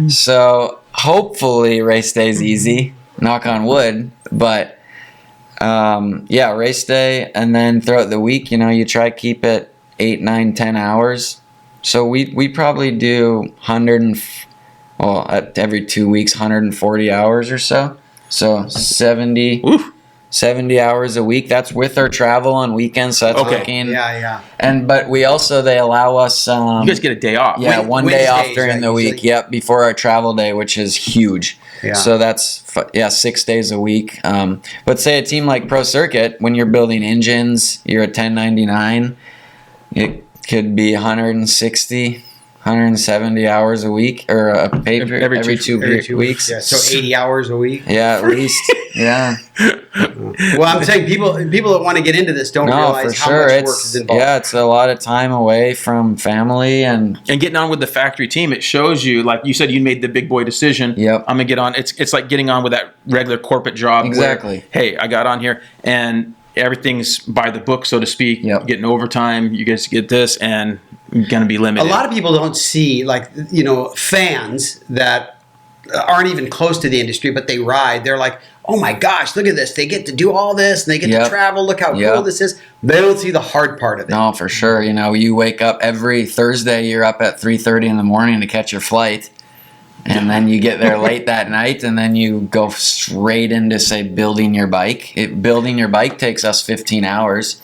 So hopefully race day's easy, knock on wood. But race day, and then throughout the week, you try to keep it 8, 9, 10 hours. So we probably do every 2 weeks, 140 hours or so. So 70 hours a week. That's with our travel on weekends. So that's looking. Yeah. But they allow us. You guys get a day off. Yeah, one day off Wednesdays, during the week. Yep, before our travel day, which is huge. Yeah. So that's 6 days a week. But say a team like Pro Circuit, when you're building engines, you're at 1099. It could be 160. 170 hours a week, or a pay period every two weeks. Yeah, so 80 hours a week. Yeah, at least. Yeah. Well, I'm saying people that want to get into this don't realize how much work is involved. Yeah, it's a lot of time away from family and getting on with the factory team. It shows you, like you said, you made the big boy decision. Yep. I'm gonna get on. It's like getting on with that regular corporate job. Exactly. Where, hey, I got on here and everything's by the book, so to speak. Yep. Getting overtime, you guys get this, and you're going to be limited. A lot of people don't see, fans that aren't even close to the industry, but they ride. They're like, oh my gosh, look at this. They get to do all this, and they get to travel. Look how cool this is. They don't see the hard part of it. No, for sure. You wake up every Thursday, you're up at 3:30 in the morning to catch your flight. And then you get there late that night, and then you go straight into, say, building your bike. Building your bike takes us 15 hours.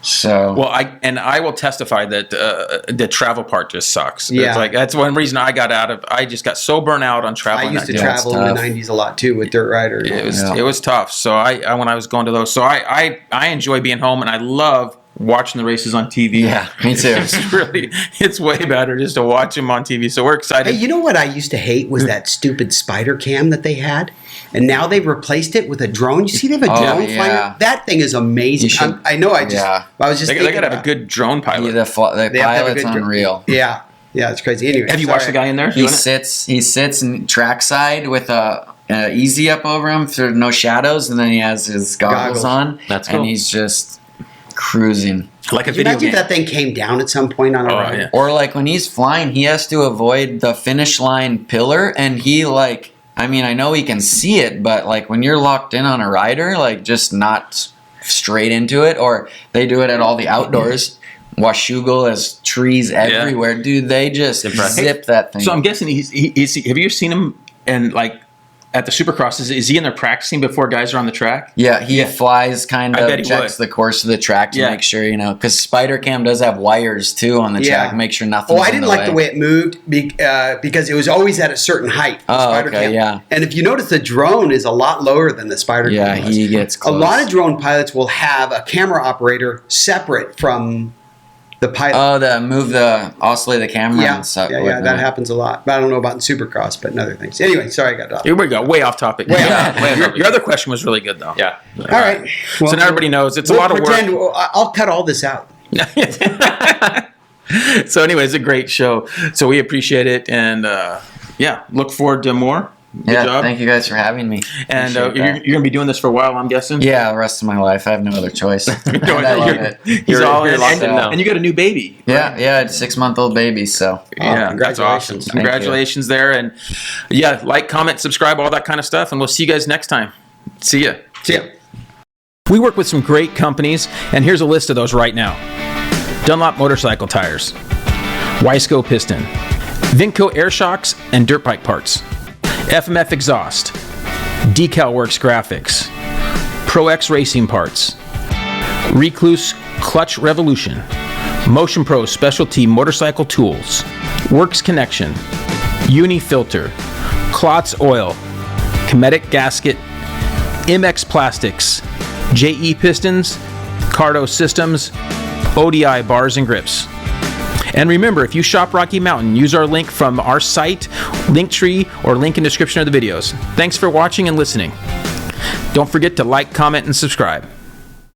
So I will testify that the travel part just sucks. Yeah. It's like that's one reason I got out of. I just got so burnt out on traveling. I used to that travel in the 90s a lot too with dirt riders. It was tough. So I when I was going to those, so I enjoy being home, and I love watching the races on TV. Yeah, me too. It's way better just to watch them on TV. So we're excited. Hey, you know what I used to hate was that stupid spider cam that they had, and now they've replaced it with a drone. You see, they have a drone flying. That thing is amazing. I know. I was just. They got to have a good drone pilot. Yeah, the pilot's unreal. Yeah, it's crazy. Anyway, have you watched the guy in there? He sits in trackside with a easy up over him through no shadows, and then he has his goggles on. That's cool. And he's just cruising. Like a video game. Imagine if that thing came down at some point on a ride. Yeah. Or like when he's flying, he has to avoid the finish line pillar, and he I know he can see it, but like when you're locked in on a rider, like just not straight into it, or they do it at all the outdoors. Washougal has trees everywhere. Dude, they just zip that thing. So I'm guessing have you seen him and like at the Supercross, is he in there practicing before guys are on the track? Yeah, he flies checks the course of the track to make sure, because Spider Cam does have wires too on the track, make sure nothing's I didn't like the way it moved because it was always at a certain height. Spider Cam. Yeah. And if you notice, the drone is a lot lower than the Spider Cam. Yeah, he gets close. A lot of drone pilots will have a camera operator separate from the pilot. Oscillate the camera and stuff. Yeah, that happens a lot. But I don't know about in Supercross, but in other things. Anyway, sorry I got off. Here we go, way off topic. Your other question was really good, though. Yeah. All right. Well, so now everybody knows it's a lot of work. I'll cut all this out. So anyway, it's a great show. So we appreciate it, and look forward to more. Good job. Thank you guys for having me. And you're going to be doing this for a while, I'm guessing? Yeah, the rest of my life. I have no other choice. I love it. You're locked in now. And you got a new baby. Right? Yeah, it's a 6-month-old baby, so. Yeah, that's awesome. Congratulations there. And like, comment, subscribe, all that kind of stuff. And we'll see you guys next time. See ya. We work with some great companies, and here's a list of those right now. Dunlop Motorcycle Tires, Wiseco Piston, Vinco Air Shocks and Dirt Bike Parts, FMF Exhaust, Decal Works Graphics, Pro X Racing Parts, Recluse Clutch Revolution, Motion Pro Specialty Motorcycle Tools, Works Connection, Uni Filter, Klotz Oil, Cometic Gasket, MX Plastics, JE Pistons, Cardo Systems, ODI Bars and Grips. And remember, if you shop Rocky Mountain, use our link from our site, Linktree, or link in description of the videos. Thanks for watching and listening. Don't forget to like, comment, and subscribe.